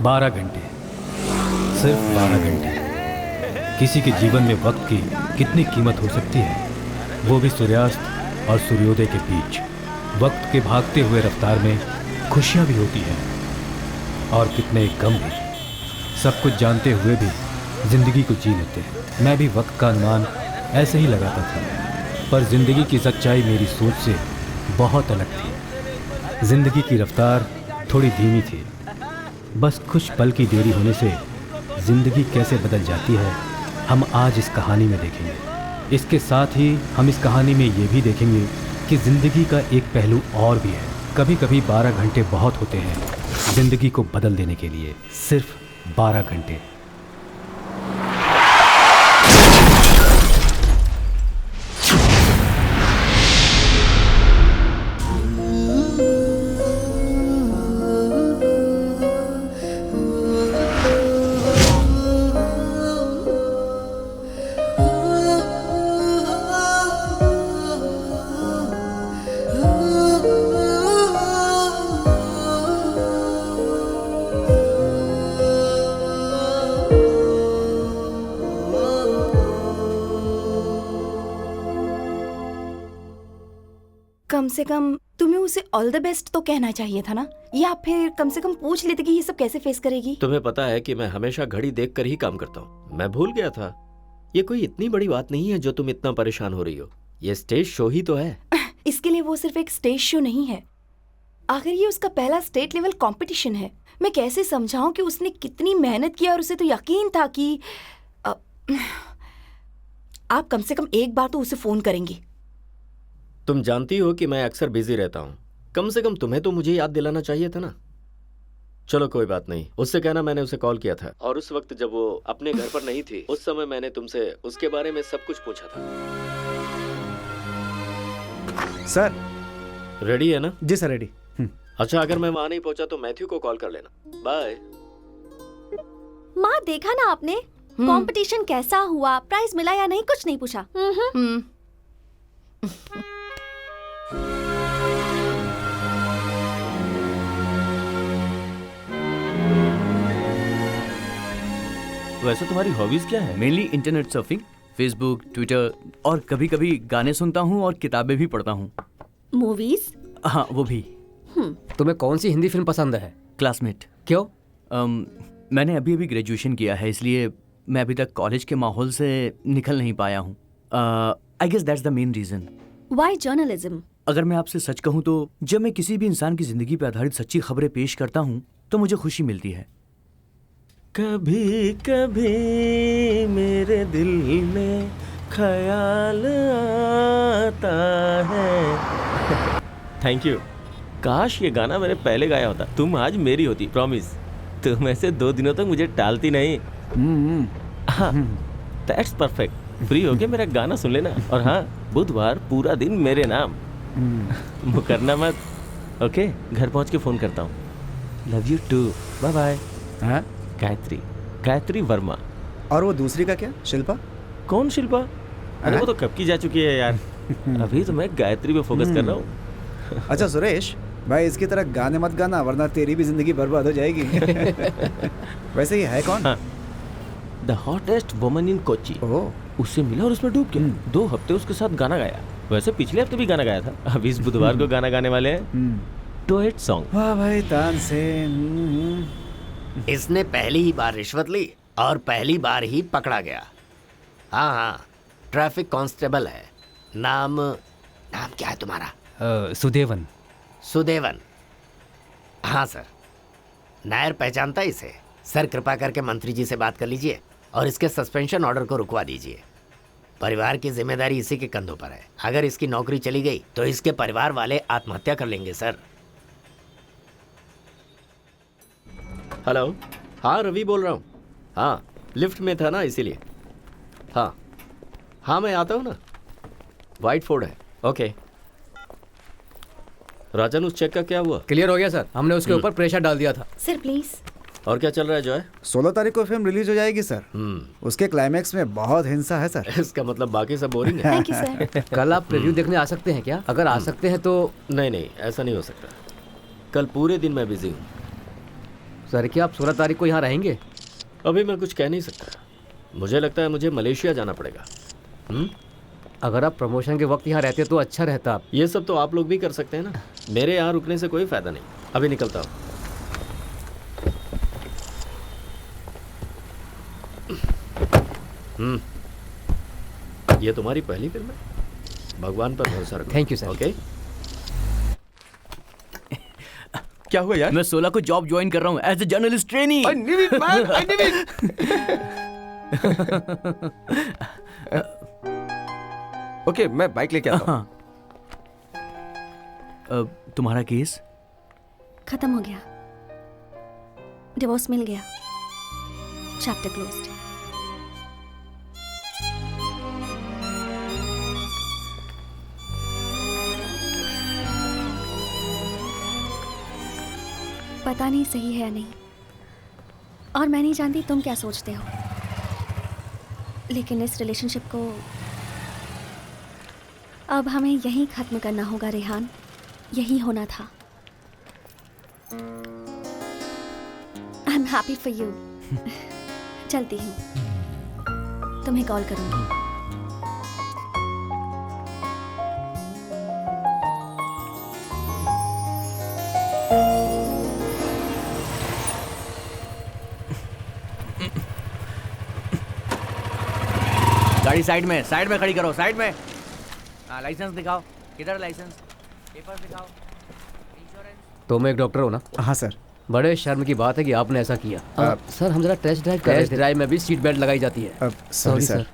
12 घंटे, सिर्फ 12 घंटे। किसी के जीवन में वक्त की कितनी कीमत हो सकती है, वो भी सूर्यास्त और सूर्योदय के बीच। वक्त के भागते हुए रफ्तार में खुशियाँ भी होती हैं और कितने गम भी। सब कुछ जानते हुए भी जिंदगी को जी लेते हैं। मैं भी वक्त का अनुमान ऐसे ही लगाता था, पर जिंदगी की सच्चाई मेरी सोच से बहुत अलग थी। जिंदगी की रफ्तार थोड़ी धीमी थी। बस कुछ पल की देरी होने से जिंदगी कैसे बदल जाती है, हम आज इस कहानी में देखेंगे। इसके साथ ही हम इस कहानी में ये भी देखेंगे कि जिंदगी का एक पहलू और भी है। कभी कभी 12 घंटे बहुत होते हैं जिंदगी को बदल देने के लिए, सिर्फ 12 घंटे। कम से कम तुम्हें उसे ऑल द बेस्ट तो कहना चाहिए था ना, या फिर कम से कम पूछ लेते कि ये सब कैसे फेस करेगी। तुम्हें पता है कि मैं हमेशा घड़ी देखकर ही काम करता हूँ। मैं भूल गया था। ये कोई इतनी बड़ी बात नहीं है जो तुम इतना परेशान हो रही हो। ये स्टेज शो ही तो है। इसके लिए वो सिर्फ एक स्टेज शो नहीं है, आखिर ये उसका पहला स्टेट लेवल कंपटीशन है। मैं कैसे समझाऊं कि उसने कितनी मेहनत की और उसे तो यकीन था कि आप कम से कम एक बार तो उसे फोन करेंगी। तुम जानती हो कि मैं अक्सर बिजी रहता हूँ। कम से कम तुम्हें तो मुझे याद दिलाना चाहिए था ना। चलो कोई बात नहीं, उससे कहना मैंने उसे कॉल किया था और उस वक्त जब वो अपने घर पर नहीं थी, उस समय मैंने तुमसे उसके बारे में सब कुछ पूछा था। सर रेडी है ना? जी सर रेडी। अच्छा, अगर मैं वहां नहीं पहुंचा तो मैथ्यू को कॉल कर लेना। बाय। माँ, देखा ना आपने कंपटीशन कैसा हुआ, प्राइज मिला या नहीं, कुछ नहीं पूछा। वैसे तुम्हारी हॉबीज क्या है? Mainly internet surfing, Facebook, Twitter और कभी कभी गाने सुनता हूँ और किताबें भी पढ़ता हूँ। मूवीज? हाँ, वो भी। तुम्हें कौन सी हिंदी फिल्म पसंद है? क्लासमेट। क्यों? मैंने अभी अभी ग्रेजुएशन किया है, इसलिए मैं अभी तक कॉलेज के माहौल से निकल नहीं पाया हूँ। I guess that's the main reason. Why journalism? अगर मैं आपसे सच कहूँ तो जब मैं किसी भी इंसान की जिंदगी पर आधारित सच्ची खबरें पेश करता हूँ तो मुझे खुशी मिलती है। कभी कभी मेरे दिल में ख्याल आता है। Thank you. काश ये गाना मैंने पहले गाया होता, तुम आज मेरी होती। प्रॉमिस। तुम ऐसे 2 दिनों तक मुझे टालती नहीं। हाँ, दैट्स परफेक्ट। फ्री होके मेरा गाना सुन लेना। और हाँ, बुधवार पूरा दिन मेरे नाम। मुकरना मत। ओके, घर पहुंच के फोन करता हूँ। Love you too. Bye bye. हाँ? गायत्री वर्मा। और वो दूसरी का क्या, शिल्पा? कौन शिल्पा? अरे वो तो कब की जा चुकी है यार। अभी तो मैं गायत्री पे फोकस कर रहा हूँ। अच्छा सुरेश भाई, इसकी तरह गाने मत गाना वरना तेरी भी जिंदगी बर्बाद हो जाएगी। वैसे ये है कौन? The hottest woman in Kochi. उससे मिला और उसमें डूब गया। 2 हफ्ते उसके साथ गाना गाया। वैसे पिछले हफ्ते भी गाना गाया था। अब इस बुधवार को गाना गाने वाले हैं डुएट सॉन्ग। वाह भाई, तानसेन। इसने पहली ही बार रिश्वत ली और पहली बार ही पकड़ा गया। हाँ, ट्रैफिक कांस्टेबल है। नाम क्या है तुम्हारा? सुदेवन। सुदेवन। हाँ सर, नायर पहचानता है इसे। सर कृपा करके मंत्री जी से बात कर लीजिए और इसके सस्पेंशन ऑर्डर को रुकवा दीजिए। परिवार की जिम्मेदारी इसी के कंधों पर है। अगर इसकी नौकरी चली गई तो इसके परिवार वाले आत्महत्या कर लेंगे सर। हेलो। हाँ, रवि बोल रहा हूँ। हाँ, लिफ्ट में था ना इसीलिए। हाँ, मैं आता हूँ ना। वाइट फोर्ड है। ओके। राजन, उस चेक का क्या हुआ? क्लियर हो गया सर, हमने उसके ऊपर प्रेशर डाल दिया था। Sir please. और क्या चल रहा है जॉय? 16 तारीख को फिल्म रिलीज हो जाएगी सर। उसके क्लाइमैक्स में बहुत हिंसा है सर। इसका मतलब बाकी सब बोरिंग है। Thank you sir. कल आप प्रीव्यू देखने आ सकते हैं क्या? अगर आ सकते हैं तो। नहीं, ऐसा नहीं हो सकता। कल पूरे दिन मैं बिजी हूँ। सर क्या आप 16 तारीख को यहाँ रहेंगे? अभी मैं कुछ कह नहीं सकता। मुझे लगता है मुझे मलेशिया जाना पड़ेगा। अगर आप प्रमोशन के वक्त यहाँ रहते तो अच्छा रहता। ये सब तो आप लोग भी कर सकते हैं ना। मेरे यहाँ रुकने से कोई फायदा नहीं। अभी निकलता हूँ। ये तुम्हारी पहली फिल्म है? भगवान पर भरोसा रखो। Thank you sir. ओके। क्या हुआ यार? मैं 16 को जॉब ज्वाइन कर रहा हूँ as a journalist trainee. I knew it, man! I knew it! Okay, मैं बाइक लेके आता हूँ। तुम्हारा केस? खत्म हो गया, डिवोर्स मिल गया, चैप्टर क्लोज्ड। पता नहीं सही है या नहीं, और मैं नहीं जानती तुम क्या सोचते हो, लेकिन इस रिलेशनशिप को अब हमें यहीं खत्म करना होगा रेहान। यही होना था। I am happy for you. चलती हूँ, तुम्हें कॉल करूँगी। गाड़ी साइड में खड़ी करो, साइड में। हाँ, लाइसेंस दिखाओ। किधर लाइसेंस? पेपर दिखाओ। इंश्योरेंस। तुम एक डॉक्टर हो ना? हाँ सर। बड़े शर्म की बात है कि आपने ऐसा किया। सर हम जरा टेस्ट ड्राइव कर रहे थे। टेस्ट ड्राइव में भी सीट बेल्ट लगाई जाती है। Sorry sir.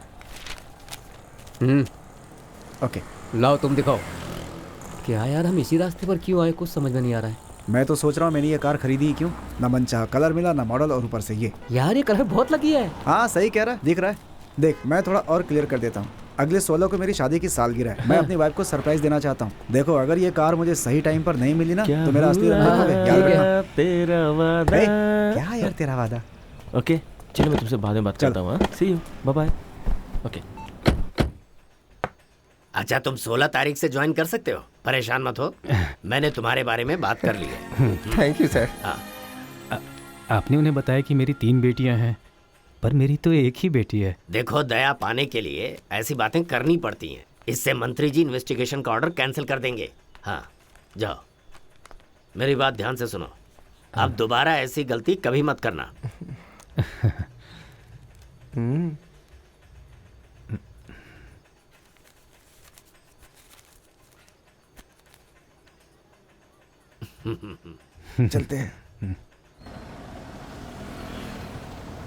ओके, लाओ तुम दिखाओ। क्या यार, हम इसी रास्ते पर क्यों आए, कुछ समझ में नहीं आ रहा है। मैं तो सोच रहा हूँ मैंने ये कार खरीदी ही क्यों। ना मनचाहा कलर मिला, ना मॉडल, और ऊपर से ये। यार ये कलर बहुत लगी है। हाँ सही कह रहा है, दिख रहा है। देख, मैं थोड़ा और क्लियर कर देता हूँ। अगले 16 को मेरी शादी की सालगिरह है। मैं अपनी वाइफ को सरप्राइज देना चाहता हूँ। देखो, अगर ये कार मुझे सही टाइम पर नहीं मिली ना तो मेरा असली रंग देखोगे। याद रखना। तेरा वादा। क्या यार तेरा वादा? ओके, चलो मैं तुमसे बाद में बात करता हूँ। सी यू, बाय बाय। ओके। अच्छा, तुम 16 तारीख से ज्वाइन कर सकते हो, परेशान मत हो। मैंने तुम्हारे बारे में बात कर ली है। Thank you sir. आपने उन्हें बताया कि मेरी 3 बेटियां हैं, पर मेरी तो एक ही बेटी है। देखो, दया पाने के लिए ऐसी बातें करनी पड़ती हैं। इससे मंत्री जी इन्वेस्टिगेशन का ऑर्डर कैंसिल कर देंगे। हाँ, जाओ, मेरी बात ध्यान से सुनो। अब दोबारा ऐसी गलती कभी मत करना। चलते हैं।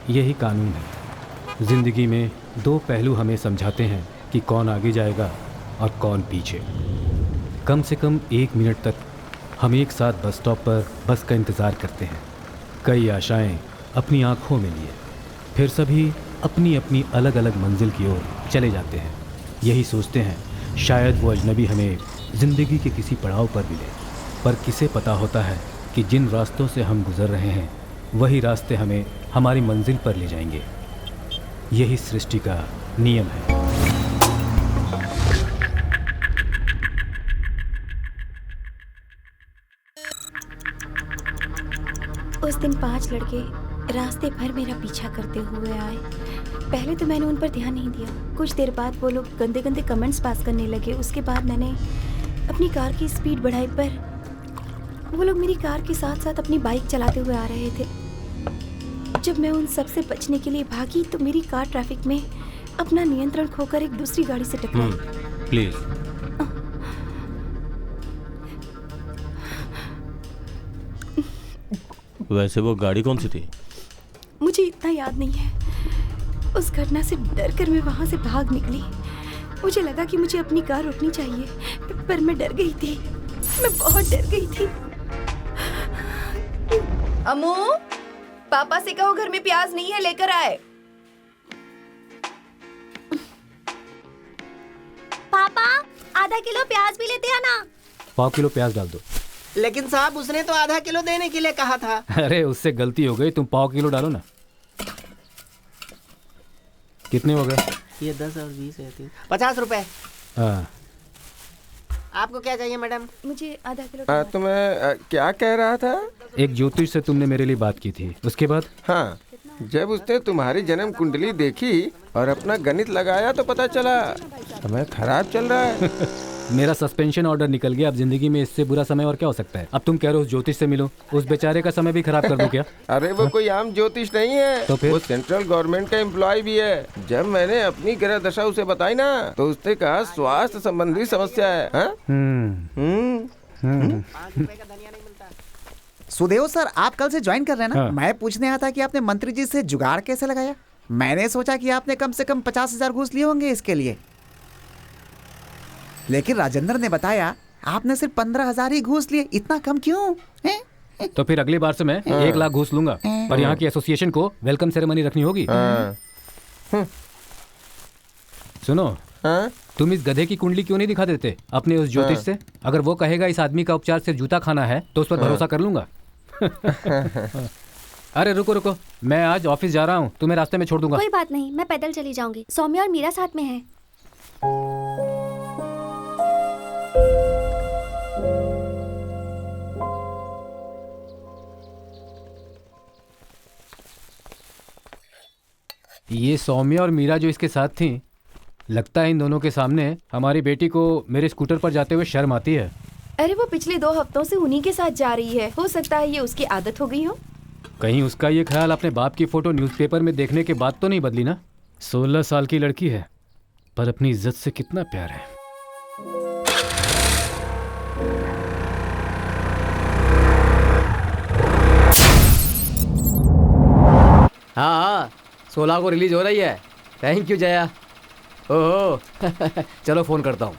यही कानून है। जिंदगी में 2 पहलू हमें समझाते हैं कि कौन आगे जाएगा और कौन पीछे। कम से कम 1 मिनट तक हम एक साथ बस स्टॉप पर बस का इंतज़ार करते हैं। कई आशाएं अपनी आंखों में लिए, फिर सभी अपनी अपनी अलग अलग मंजिल की ओर चले जाते हैं। यही सोचते हैं शायद वो अजनबी हमें ज़िंदगी के किसी पड़ाव पर मिले, पर किसे पता होता है कि जिन रास्तों से हम गुजर रहे हैं वही रास्ते हमें हमारी मंजिल पर ले जाएंगे। यही सृष्टि का नियम है। उस दिन 5 लड़के रास्ते भर मेरा पीछा करते हुए आए। पहले तो मैंने उन पर ध्यान नहीं दिया। कुछ देर बाद वो लोग गंदे गंदे कमेंट्स पास करने लगे। उसके बाद मैंने अपनी कार की स्पीड बढ़ाई, पर वो लोग मेरी कार के साथ साथ अपनी बाइक चलाते हुए आ रहे थे। जब मैं उन सब से बचने के लिए भागी तो मेरी कार ट्रैफिक में अपना नियंत्रण खोकर एक दूसरी गाड़ी से टकराई। प्लीज। वैसे वो गाड़ी कौन सी थी? मुझे इतना याद नहीं है। उस घटना से डर कर मैं वहां से भाग निकली। मुझे लगा कि मुझे अपनी कार रोकनी चाहिए, पर मैं डर गई थी। मैं बहुत डर गई थी। अम्मू, पापा से कहो घर में प्याज नहीं है, लेकर आए। पापा, आधा किलो प्याज भी लेते आना। 1/4 किलो प्याज डाल दो। लेकिन साहब उसने तो आधा किलो देने के लिए कहा था। अरे उससे गलती हो गई, तुम 1/4 किलो डालो ना। कितने हो गए? ये 10 और 20 है, 50 रुपए। हाँ। आपको क्या चाहिए मैडम? मुझे आधा किलो। तो मैं क्या कह रहा था? एक ज्योतिष से तुमने मेरे लिए बात की थी, उसके बाद? हाँ, जब उसने तुम्हारी जन्म कुंडली देखी और अपना गणित लगाया तो पता चला समय खराब चल रहा है। मेरा सस्पेंशन ऑर्डर निकल गया, अब जिंदगी में इससे बुरा समय और क्या हो सकता है? अब तुम कह रहे हो उस ज्योतिष से मिलो, उस बेचारे का समय भी खराब कर दूं क्या? अरे वो कोई आम ज्योतिष नहीं है, तो फिर? वो सेंट्रल गवर्नमेंट का एम्प्लॉय भी है। जब मैंने अपनी ग्रह दशा उसे बताई ना, तो उसने कहा स्वास्थ्य संबंधी समस्या है। सुदेव सर, आप कल से ज्वाइन कर रहे हैं ना? हाँ। मैं पूछने आया था कि आपने मंत्री जी से जुगाड़ कैसे लगाया। मैंने सोचा कि आपने कम से कम 50,000 घूस लिए होंगे इसके लिए, लेकिन राजेंद्र ने बताया आपने सिर्फ 15,000 ही घूस लिए। इतना कम क्यों? तो फिर अगली बार से मैं 1 लाख घूस लूंगा, पर यहाँ की एसोसिएशन को वेलकम सेरेमनी रखनी होगी। सुनो, तुम इस गधे की कुंडली क्यों नहीं दिखा देते अपने उस ज्योतिष से? अगर वो कहेगा इस आदमी का उपचार सिर्फ जूता खाना है तो उस पर भरोसा कर लूंगा। अरे रुको रुको, मैं आज ऑफिस जा रहा हूँ, तुम्हें रास्ते में छोड़ दूंगा। कोई बात नहीं, मैं पैदल चली जाऊंगी। सौम्या और मीरा साथ में है। ये सौम्या और मीरा जो इसके साथ थी, लगता है इन दोनों के सामने हमारी बेटी को मेरे स्कूटर पर जाते हुए शर्म आती है। अरे वो पिछले 2 हफ्तों से उन्हीं के साथ जा रही है, हो सकता है ये उसकी आदत हो गई हो। कहीं उसका ये ख्याल अपने बाप की फोटो न्यूज़पेपर में देखने के बाद तो नहीं बदली ना? 16 साल की लड़की है, पर अपनी इज्जत से कितना प्यार है। हाँ, 16 को रिलीज हो रही है। Thank you Jaya. ओहो चलो फोन करता हूँ।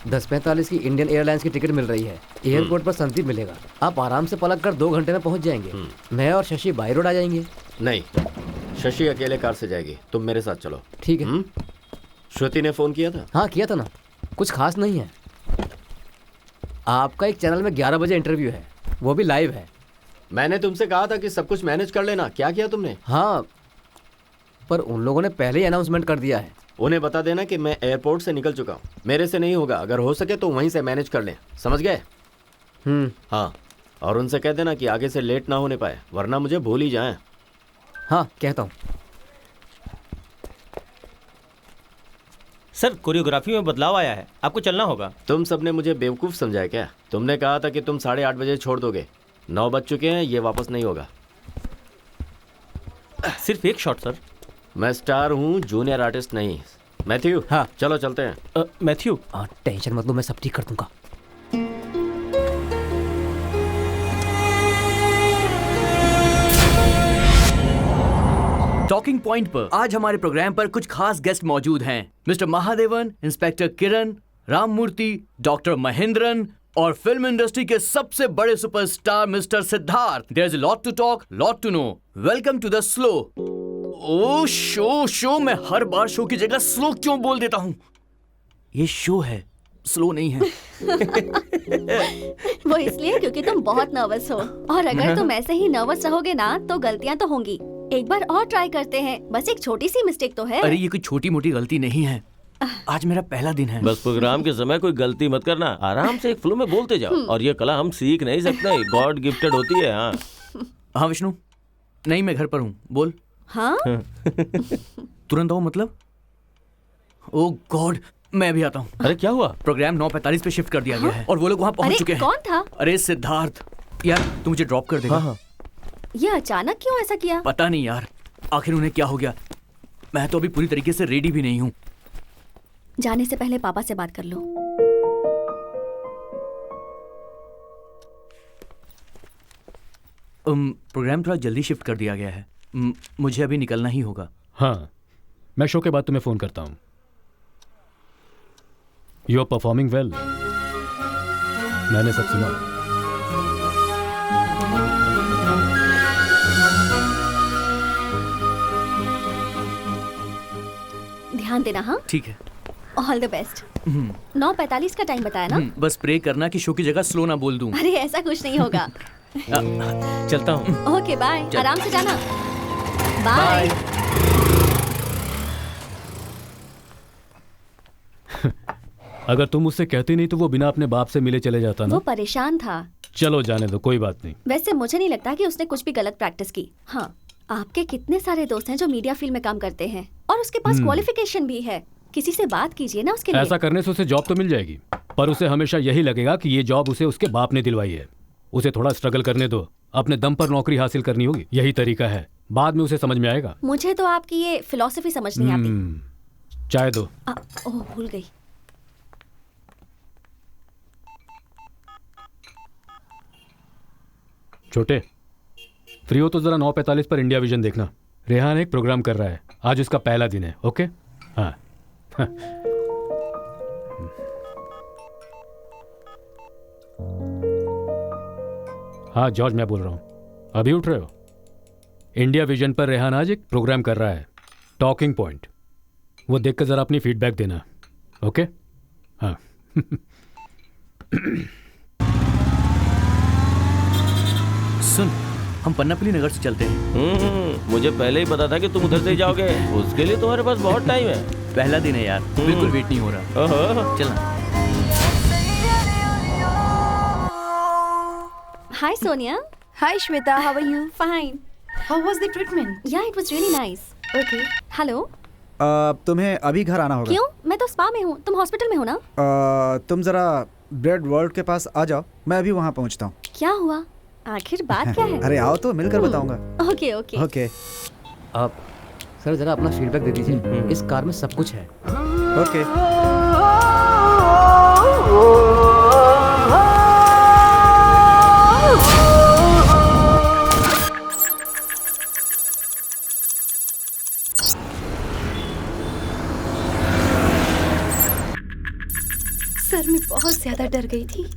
10:45 की इंडियन एयरलाइंस की टिकट मिल रही है। एयरपोर्ट पर संदीप मिलेगा। आप आराम से पलक कर 2 घंटे में पहुंच जाएंगे। मैं और शशि बाई रोड आ जाएंगे। नहीं, शशि अकेले कार से जाएगी, तुम मेरे साथ चलो। ठीक है। श्रुति ने फोन किया था? हाँ किया था ना, कुछ खास नहीं है। आपका एक चैनल में 11 बजे इंटरव्यू है, वो भी लाइव है। मैंने तुमसे कहा था कि सब कुछ मैनेज कर लेना, क्या किया तुमने? हाँ, पर उन लोगों ने पहले ही अनाउंसमेंट कर दिया है। उन्हें बता देना कि मैं एयरपोर्ट से निकल चुका हूँ, मेरे से नहीं होगा। अगर हो सके तो वहीं से मैनेज कर लें, समझ गए? हाँ, और उनसे कह देना कि आगे से लेट ना होने पाए, वरना मुझे भूल ही जाएं। हाँ कहता हूँ। सर, कोरियोग्राफी में बदलाव आया है, आपको चलना होगा। तुम सबने मुझे बेवकूफ़ समझा है क्या? तुमने कहा था कि तुम 8:30 बजे छोड़ दोगे, 9 बज चुके हैं, ये वापस नहीं होगा। सिर्फ एक शॉट सर। मैं स्टार हूँ, जूनियर आर्टिस्ट नहीं। मैथ्यू, हाँ चलो चलते हैं। मैथ्यू, टेंशन मत लो, मैं सब ठीक कर दूंगा। टॉकिंग पॉइंट पर आज हमारे प्रोग्राम पर कुछ खास गेस्ट मौजूद हैं। Mister Mahadevan, inspector Kiran, Rammurthy, doctor Mahendran और फिल्म इंडस्ट्री के सबसे बड़े superstar mister Siddharth. There is a lot to talk, lot to know. Welcome to the slow. Oh show, मैं हर बार शो की जगह स्लो क्यों बोल देता हूँ? ये शो है, स्लो नहीं है। वो इसलिए क्योंकि तुम बहुत नर्वस हो, और अगर तुम ऐसे ही नर्वस रहोगे ना तो गलतियां तो होंगी। एक बार और ट्राई करते हैं, बस एक छोटी सी मिस्टेक तो है। अरे ये कोई छोटी मोटी गलती नहीं है, आज मेरा पहला दिन है। बस प्रोग्राम के समय कोई गलती मत करना, आराम से एक फ्लो में बोलते जाओ। और ये कला हम सीख नहीं सकते, गॉड गिफ्टेड होती है। हाँ विष्णु, नहीं मैं घर पर हूँ, बोल। हाँ तुरंत आओ मतलब? ओह गॉड, मैं अभी आता हूँ। अरे क्या हुआ? प्रोग्राम 9:45 पे शिफ्ट कर दिया गया है और वो लोग वहाँ पहुँच चुके हैं। कौन था? अरे सिद्धार्थ। यार तू मुझे ड्रॉप कर देगा? हाँ। ये अचानक क्यों ऐसा किया? पता नहीं यार, आखिर उन्हें क्या हो गया। मैं तो अभी पूरी तरीके से रेडी भी नहीं हूँ। जाने से पहले पापा से बात कर लो। प्रोग्राम थोड़ा जल्दी शिफ्ट कर दिया गया है, मुझे अभी निकलना ही होगा। हाँ, मैं शो के बाद तुम्हें फ़ोन करता हूँ। यू आर परफॉर्मिंग वेल, मैंने सब सुना। ध्यान देना। हाँ ठीक है, ऑल द बेस्ट। 9:45 का टाइम बताया ना? बस प्रे करना कि शो की जगह स्लो ना बोल दूं। अरे ऐसा कुछ नहीं होगा। चलता हूँ। ओके बाय, आराम से जाना। बाय। अगर तुम उससे कहती नहीं तो वो बिना अपने बाप से मिले चले जाता वो ना। परेशान था। चलो जाने दो, कोई बात नहीं। वैसे मुझे नहीं लगता कि उसने कुछ भी गलत प्रैक्टिस की। हाँ, आपके कितने सारे दोस्त हैं जो मीडिया फील्ड में काम करते हैं और उसके पास क्वालिफिकेशन भी है। किसी से बात कीजिए ना उसके लिए। ऐसा करने से उसे जॉब तो मिल जाएगी, पर उसे हमेशा यही लगेगा कि ये जॉब उसे उसके बाप ने दिलवाई है। उसे थोड़ा स्ट्रगल करने दो, अपने दम पर नौकरी हासिल करनी होगी, यही तरीका है। बाद में उसे समझ में आएगा। मुझे तो आपकी ये फिलॉसफी समझ नहीं आती। चाय दो। ओह, भूल गई। छोटे, फ्री हो तो जरा 9:45 पर इंडिया विजन देखना। रेहान एक प्रोग्राम कर रहा है, आज उसका पहला दिन है। ओके? हाँ। हाँ जॉर्ज, मैं बोल रहा हूँ। अभी उठ रहे हो? इंडिया विजन पर रेहान आज एक प्रोग्राम कर रहा है, टॉकिंग पॉइंट। वो देखकर जरा अपनी फीडबैक देना। ओके? हाँ। सुन, हम पन्नापल्ली नगर से चलते हैं। मुझे पहले ही पता था कि तुम उधर से ही जाओगे। उसके लिए तुम्हारे पास बहुत टाइम है। पहला दिन है यार, बिल्कुल वेट नहीं हो रहा। ओहो। चलना। Hi Sonia. Hi Shweta, how are you? Fine. How was the treatment? Yeah, it was really nice. Okay. Hello. तुम्हें अभी घर आना होगा। क्यों? मैं तो स्पा में हूँ, तुम हॉस्पिटल में हो ना? तुम जरा ब्रेड वर्ल्ड के पास आ जाओ, मैं अभी वहाँ पहुँचता हूँ। क्या हुआ? आखिर बात क्या है? अरे आओ तो मिलकर बताऊंगा। Okay okay okay. आप सर जरा अपना फीडबैक दे दीजिए। इस कार में सब कुछ है। ओके। सर, मैं बहुत ज्यादा डर गई थी।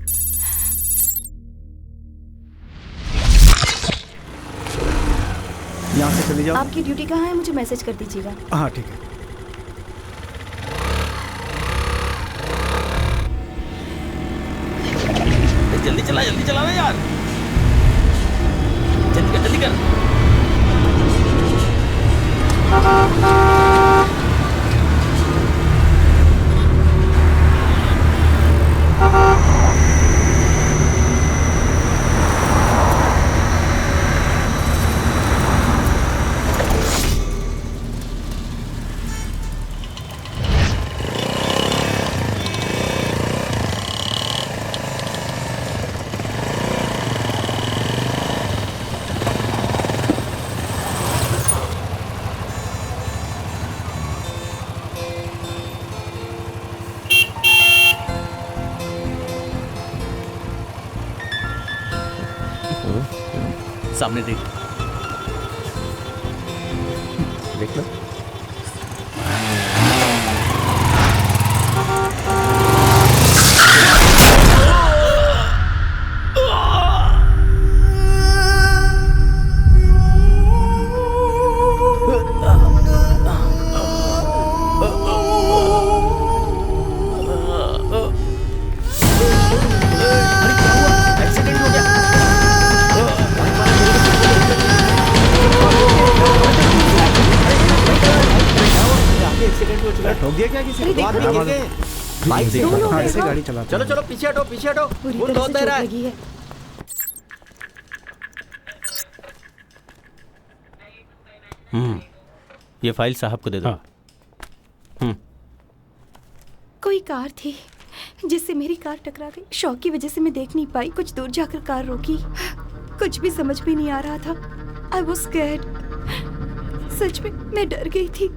यहाँ से चली जाओ। आपकी ड्यूटी कहाँ है? मुझे मैसेज कर दीजिएगा। हाँ ठीक है। जल्दी चला ना यार। जल्दी कर। सामने देख। देखना। ठोक दिया क्या किसी को? बाइक से हाँ, ऐसे गाड़ी चलाते चलो हैं। चलो पीछे हटो। पूरी खून तरह बहुत से बह चोट रहा है। लगी है। ये फाइल साहब को दे दो। हाँ। कोई कार थी जिससे मेरी कार टकरा गई। शॉक की वजह से मैं देख नहीं पाई। कुछ दूर जाकर कार रोकी। कुछ भी समझ में नहीं आ रहा था। I was scared. सच में मैं डर गई थी।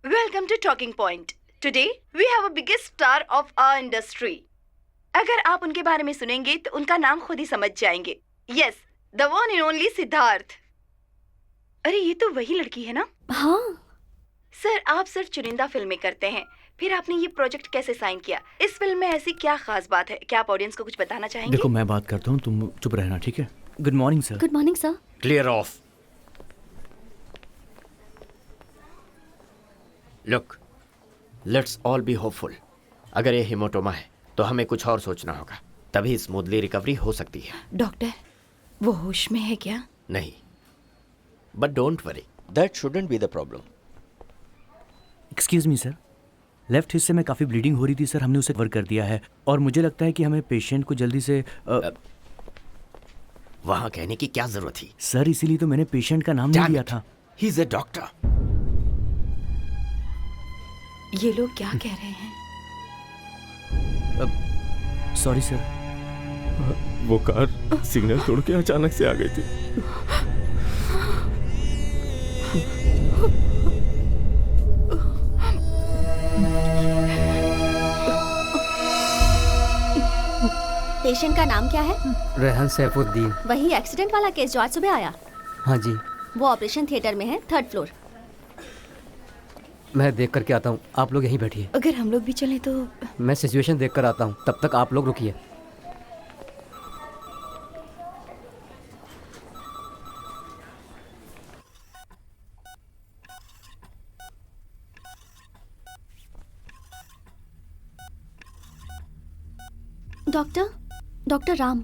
Welcome to Talking Point. Today we have a biggest star of our industry. अगर आप उनके बारे में सुनेंगे तो उनका नाम खुद ही समझ जाएंगे। Yes, the one and only Siddharth. अरे ये तो वही लड़की है ना? हाँ। सर, आप सिर्फ चुनिंदा फिल्में करते हैं, फिर आपने ये प्रोजेक्ट कैसे साइन किया? इस फिल्म में ऐसी क्या खास बात है? क्या आप ऑडियंस को कुछ बताना चाहेंगे? देखो, मैं बात करता हूँ, तुम चुप रहना, ठीक है? Good morning sir. Good morning sir. Clear of. Look, let's all be hopeful. अगर ये हिमोटोमा है तो हमें कुछ और सोचना होगा, तभी स्मूथली रिकवरी हो सकती है। डॉक्टर, वो होश में है क्या? नहीं, but don't worry, that shouldn't be the problem. Excuse me sir, left हिस्से में काफ़ी ब्लीडिंग हो रही थी सर, हमने उसे कवर कर दिया है और मुझे लगता है कि हमें पेशेंट को जल्दी से वहां कहने की क्या जरूरत थी? सर इसीलिए तो मैंने पेशेंट का नाम नहीं लिया था। ही इज अ डॉक्टर। ये लोग क्या कह रहे हैं? Sorry sir. वो कार सिग्नल तोड़ के अचानक से आ गई थी। पेशेंट का नाम क्या है? रेहान सैफुद्दीन। वही एक्सीडेंट वाला केस जो आज सुबह आया? हाँ जी। वो ऑपरेशन थिएटर में है, 3rd फ्लोर। मैं देख करके आता हूँ, आप लोग यहीं बैठिए। अगर हम लोग भी चलें तो? मैं सिचुएशन देख कर आता हूँ, तब तक आप लोग रुकिए। Doctor Ram.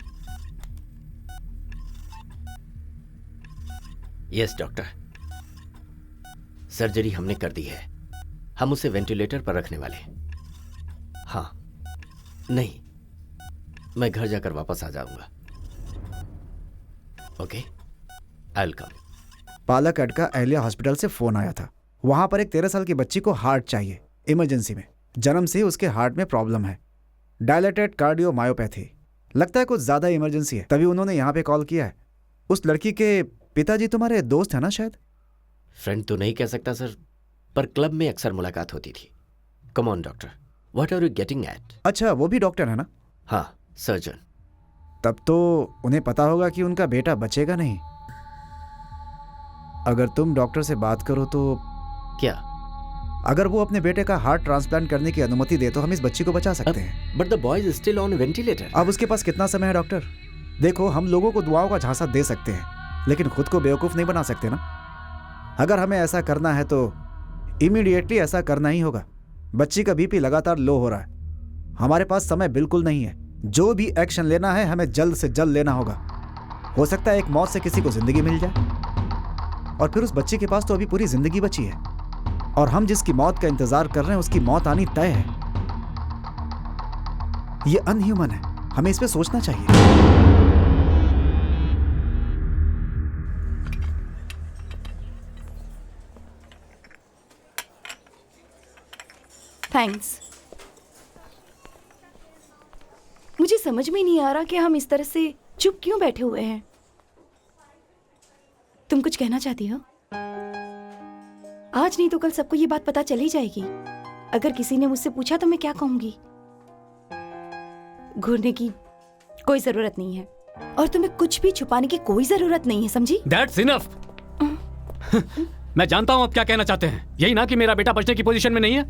Yes doctor, surgery हमने कर दी है। हम उसे वेंटिलेटर पर रखने वाले हैं। हाँ, नहीं, मैं घर जाकर वापस आ जाऊंगा। Okay, I will come. Palakkad का अहल्या हॉस्पिटल से फोन आया था। वहां पर एक 13 साल की बच्ची को हार्ट चाहिए इमरजेंसी में। जन्म से ही उसके हार्ट में प्रॉब्लम है, डायलेटेड कार्डियोमायोपैथी। लगता है कुछ ज्यादा इमरजेंसी है, तभी उन्होंने यहाँ पे कॉल किया है। उस लड़की के पिताजी तुम्हारे दोस्त है ना? शायद फ्रेंड तो नहीं कह सकता सर, पर क्लब में अक्सर मुलाकात होती थी। Come on doctor, what are you getting at? अच्छा, वो भी डॉक्टर है ना? हाँ, सर्जन। तब तो उन्हें पता होगा कि उनका बेटा बचेगा नहीं। अगर तुम डॉक्टर से बात करो तो क्या? अगर वो अपने बेटे का हार्ट ट्रांसप्लांट करने की अनुमति दे तो हम इस बच्ची को बचा सकते हैं। But the boy is still on ventilator. अब उसके पास कितना समय है डॉक्टर? देखो, हम लोगों को दुआओं का झांसा दे सकते हैं, लेकिन खुद को बेवकूफ नहीं बना सकते ना। अगर हमें ऐसा करना है तो इमीडिएटली ऐसा करना ही होगा। बच्ची का बीपी लगातार लो हो रहा है, हमारे पास समय बिल्कुल नहीं है। जो भी एक्शन लेना है हमें जल्द से जल्द लेना होगा। हो सकता है एक मौत से किसी को जिंदगी मिल जाए, और फिर उस बच्ची के पास तो अभी पूरी जिंदगी बची है, और हम जिसकी मौत का इंतजार कर रहे हैं उसकी मौत आनी तय है। ये अनह्यूमन है, हमें इस पे सोचना चाहिए। थैंक्स। मुझे समझ में नहीं आ रहा कि हम इस तरह से चुप क्यों बैठे हुए हैं। तुम कुछ कहना चाहती हो? आज नहीं तो कल सबको ये बात पता चली जाएगी। अगर किसी ने मुझसे पूछा तो मैं क्या कहूंगी? घूरने की कोई जरूरत नहीं है, और तुम्हें कुछ भी छुपाने की कोई जरूरत नहीं है, समझी? That's enough. मैं जानता हूं आप क्या कहना चाहते हैं। यही ना कि मेरा बेटा बचने की पोजीशन में नहीं है।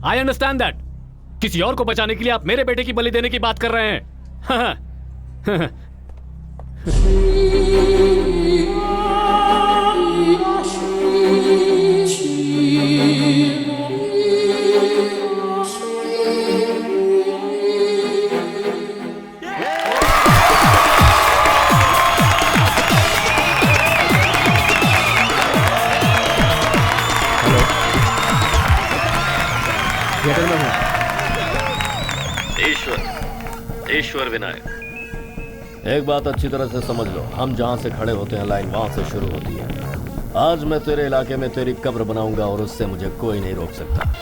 I understand that. किसी और को बचाने के लिए आप मेरे बेटे की बलि देने की बात कर रहे हैं। ईश्वर विनायक, एक बात अच्छी तरह से समझ लो, हम जहाँ से खड़े होते हैं लाइन वहां से शुरू होती है। आज मैं तेरे इलाके में तेरी कब्र बनाऊंगा और उससे मुझे कोई नहीं रोक सकता।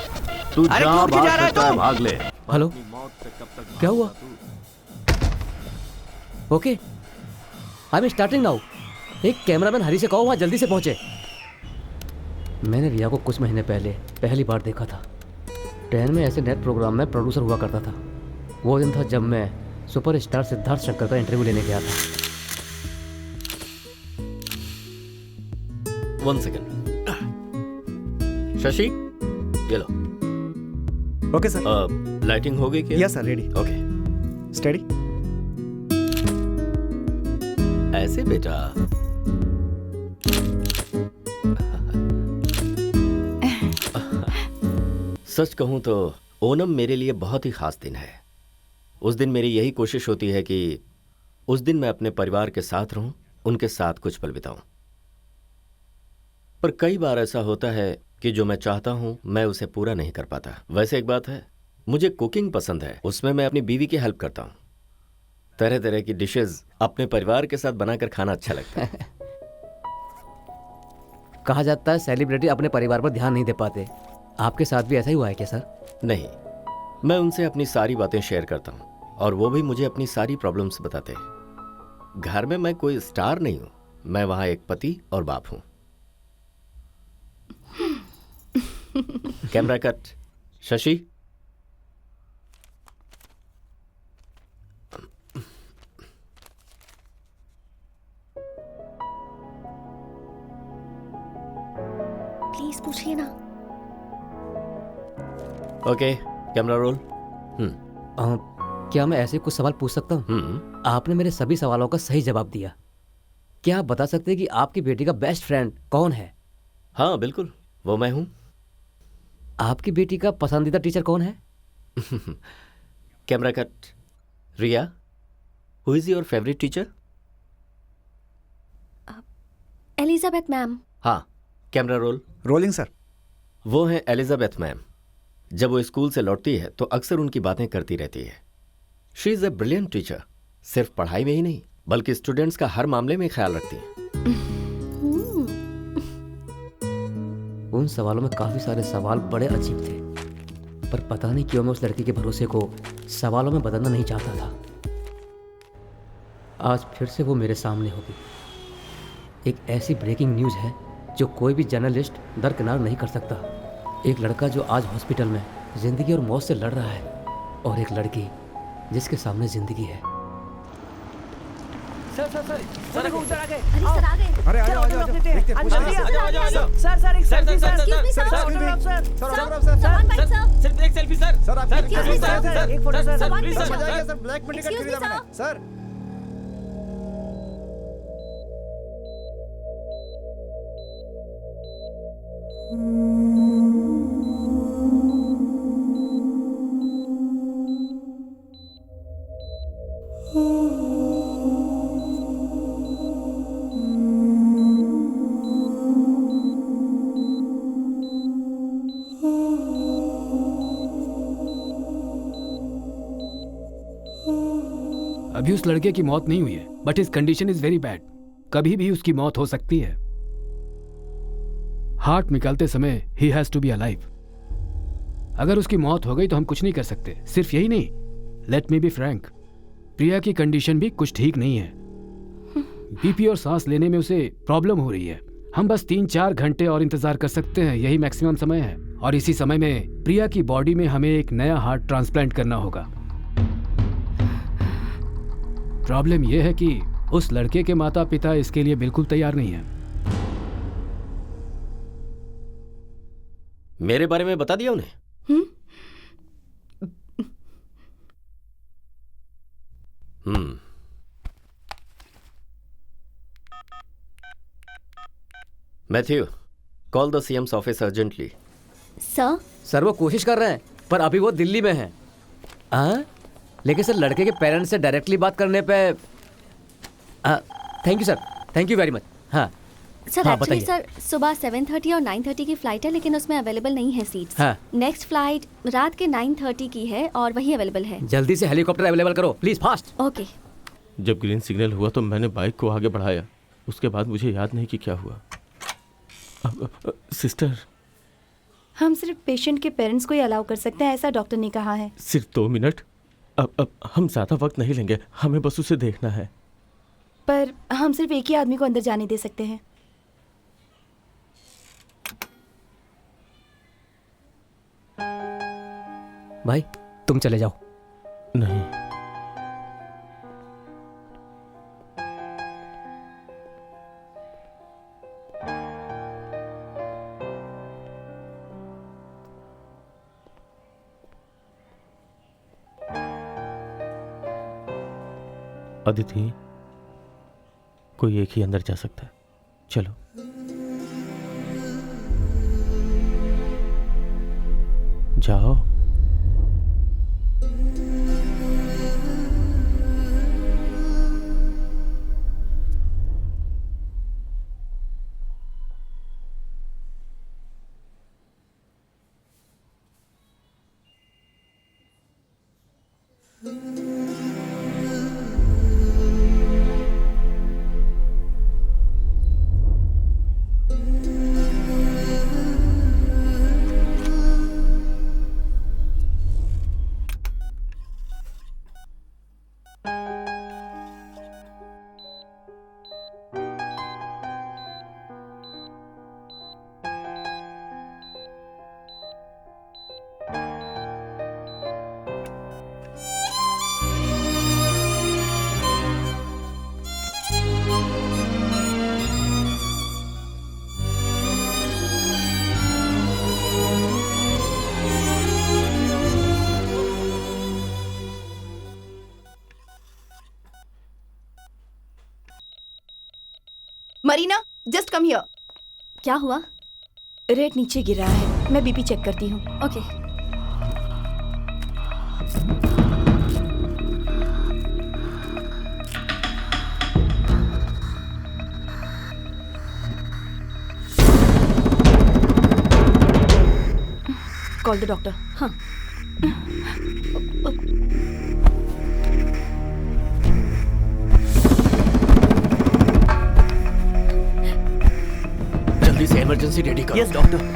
तू जहाँ भाग सकता है भाग ले। हेलो, क्या हुआ? Okay, I am starting now. एक कैमरामैन हरी से कहो वहाँ जल्दी से पहुंचे। मैंने रिया को कुछ महीने पहले पहली बार देखा था। 10 में ऐसे नेट प्रोग्राम में प्रोड्यूसर हुआ करता था। वो दिन था जब मैं सुपरस्टार सिद्धार्थ शंकर का इंटरव्यू लेने गया था। 1 सेकंड। शशि, ये लो। Okay sir. लाइटिंग हो गई क्या? Yes sir, ready. Okay, study. ऐसे बेटा। सच कहूं तो ओनम मेरे लिए बहुत ही खास दिन है। उस दिन मेरी यही कोशिश होती है कि उस दिन मैं अपने परिवार के साथ रहूं, उनके साथ कुछ पल बिताऊं। पर कई बार ऐसा होता है कि जो मैं चाहता हूँ मैं उसे पूरा नहीं कर पाता। वैसे एक बात है, मुझे कुकिंग पसंद है, उसमें मैं अपनी बीवी की हेल्प करता हूँ। तरह तरह की डिशेस अपने परिवार के साथ बनाकर खाना अच्छा लगता है। कहा जाता है सेलिब्रिटी अपने परिवार पर ध्यान नहीं दे पाते। आपके साथ भी ऐसा ही हुआ है क्या सर? नहीं, मैं उनसे अपनी सारी बातें शेयर करता हूँ और वो भी मुझे अपनी सारी प्रॉब्लम्स बताते हैं। घर में मैं कोई स्टार नहीं हूँ, मैं वहाँ एक पति और बाप हूँ। Camera cut. शशि, प्लीज पूछिए ना। Okay, camera roll. क्या मैं ऐसे कुछ सवाल पूछ सकता हूँ? आपने मेरे सभी सवालों का सही जवाब दिया। क्या आप बता सकते हैं कि आपकी बेटी का बेस्ट फ्रेंड कौन है? हाँ बिल्कुल, वो मैं हूँ। आपकी बेटी का पसंदीदा टीचर कौन है? Camera cut. Riya, who is your favourite teacher? Elizabeth ma'am. हाँ, कैमरा रोल। Rolling sir. वो हैं एलिजाबेथ मैम। जब वो स्कूल से लौटती है तो अक्सर उनकी बातें करती रहती है। She is a brilliant teacher. सिर्फ पढ़ाई में ही नहीं बल्कि स्टूडेंट्स का हर मामले में ख्याल रखती हैं। उन सवालों में काफी सारे सवाल बड़े अजीब थे, पर पता नहीं क्यों मैं उस लड़की के भरोसे को सवालों में बदलना नहीं चाहता था। आज फिर से वो मेरे सामने होगी। एक ऐसी ब्रेकिंग न्यूज़ है जो कोई भी जर्नलिस्ट दरकिनार नहीं कर सकता। एक लड़का जो आज हॉस्पिटल में जिंदगी और मौत से लड़ रहा है, और एक लड़की जिसके सामने जिंदगी है। सर सर सर सर उधर आ गए। अरे सर आ गए। अरे आ जाओ आ जाओ, देखते हैं। सर सर एक selfie sir. Excuse me sir. सिर्फ एक सेल्फी सर। सर आप एक फोटो सर। सर ब्लैक में टिकट खरीदा मैंने सर। अभी उस लड़के की मौत नहीं हुई है, but his condition is very bad. कभी भी उसकी मौत हो सकती है। हार्ट निकालते समय ही हैज टू बी अलाइव। अगर उसकी मौत हो गई तो हम कुछ नहीं कर सकते। सिर्फ यही नहीं, लेट मी बी फ्रैंक, प्रिया की कंडीशन भी कुछ ठीक नहीं है। बीपी और सांस लेने में उसे प्रॉब्लम हो रही है। हम बस 3-4 घंटे और इंतजार कर सकते हैं, यही मैक्सिमम समय है। और इसी समय में प्रिया की बॉडी में हमें एक नया हार्ट ट्रांसप्लांट करना होगा। प्रॉब्लम यह है कि उस लड़के के माता पिता इसके लिए बिल्कुल तैयार नहीं है। मेरे बारे में बता दिया उन्हें? Matthew, call the CM's office urgently. Sir वो कोशिश कर रहे हैं, पर अभी वो दिल्ली में हैं। लेकिन सर लड़के के पेरेंट्स से डायरेक्टली बात करने पे thank you sir, thank you very much. हाँ सर, एक्चुअली सर सुबह 7:30 और 9:30 की फ्लाइट है, लेकिन उसमें अवेलेबल नहीं है सीट्स। हाँ। नेक्स्ट फ्लाइट रात के 9:30 की है और वही अवेलेबल है। जल्दी से हेलीकॉप्टर अवेलेबल करो प्लीज, फास्ट। ओके। जब ग्रीन सिग्नल हुआ तो मैंने बाइक को आगे बढ़ाया। उसके बाद मुझे याद नहीं कि क्या हुआ। सिस्टर, हम सिर्फ पेशेंट के पेरेंट्स को ही अलाउ कर सकते हैं, ऐसा डॉक्टर ने कहा है। सिर्फ 2 मिनट। अब हम ज़्यादा वक्त नहीं लेंगे, हमें बस उसे देखना है। पर हम सिर्फ एक ही आदमी को अंदर जाने दे सकते हैं। भाई तुम चले जाओ। नहीं, अदिति, कोई एक ही अंदर जा सकता है। चलो। जाओ। Marina, just come here. क्या हुआ? रेट नीचे गिर रहा है, मैं बीपी चेक करती हूँ। ओके। Call the doctor. हाँ। जल्दी से इमरजेंसी रेडी करो। Yes doctor.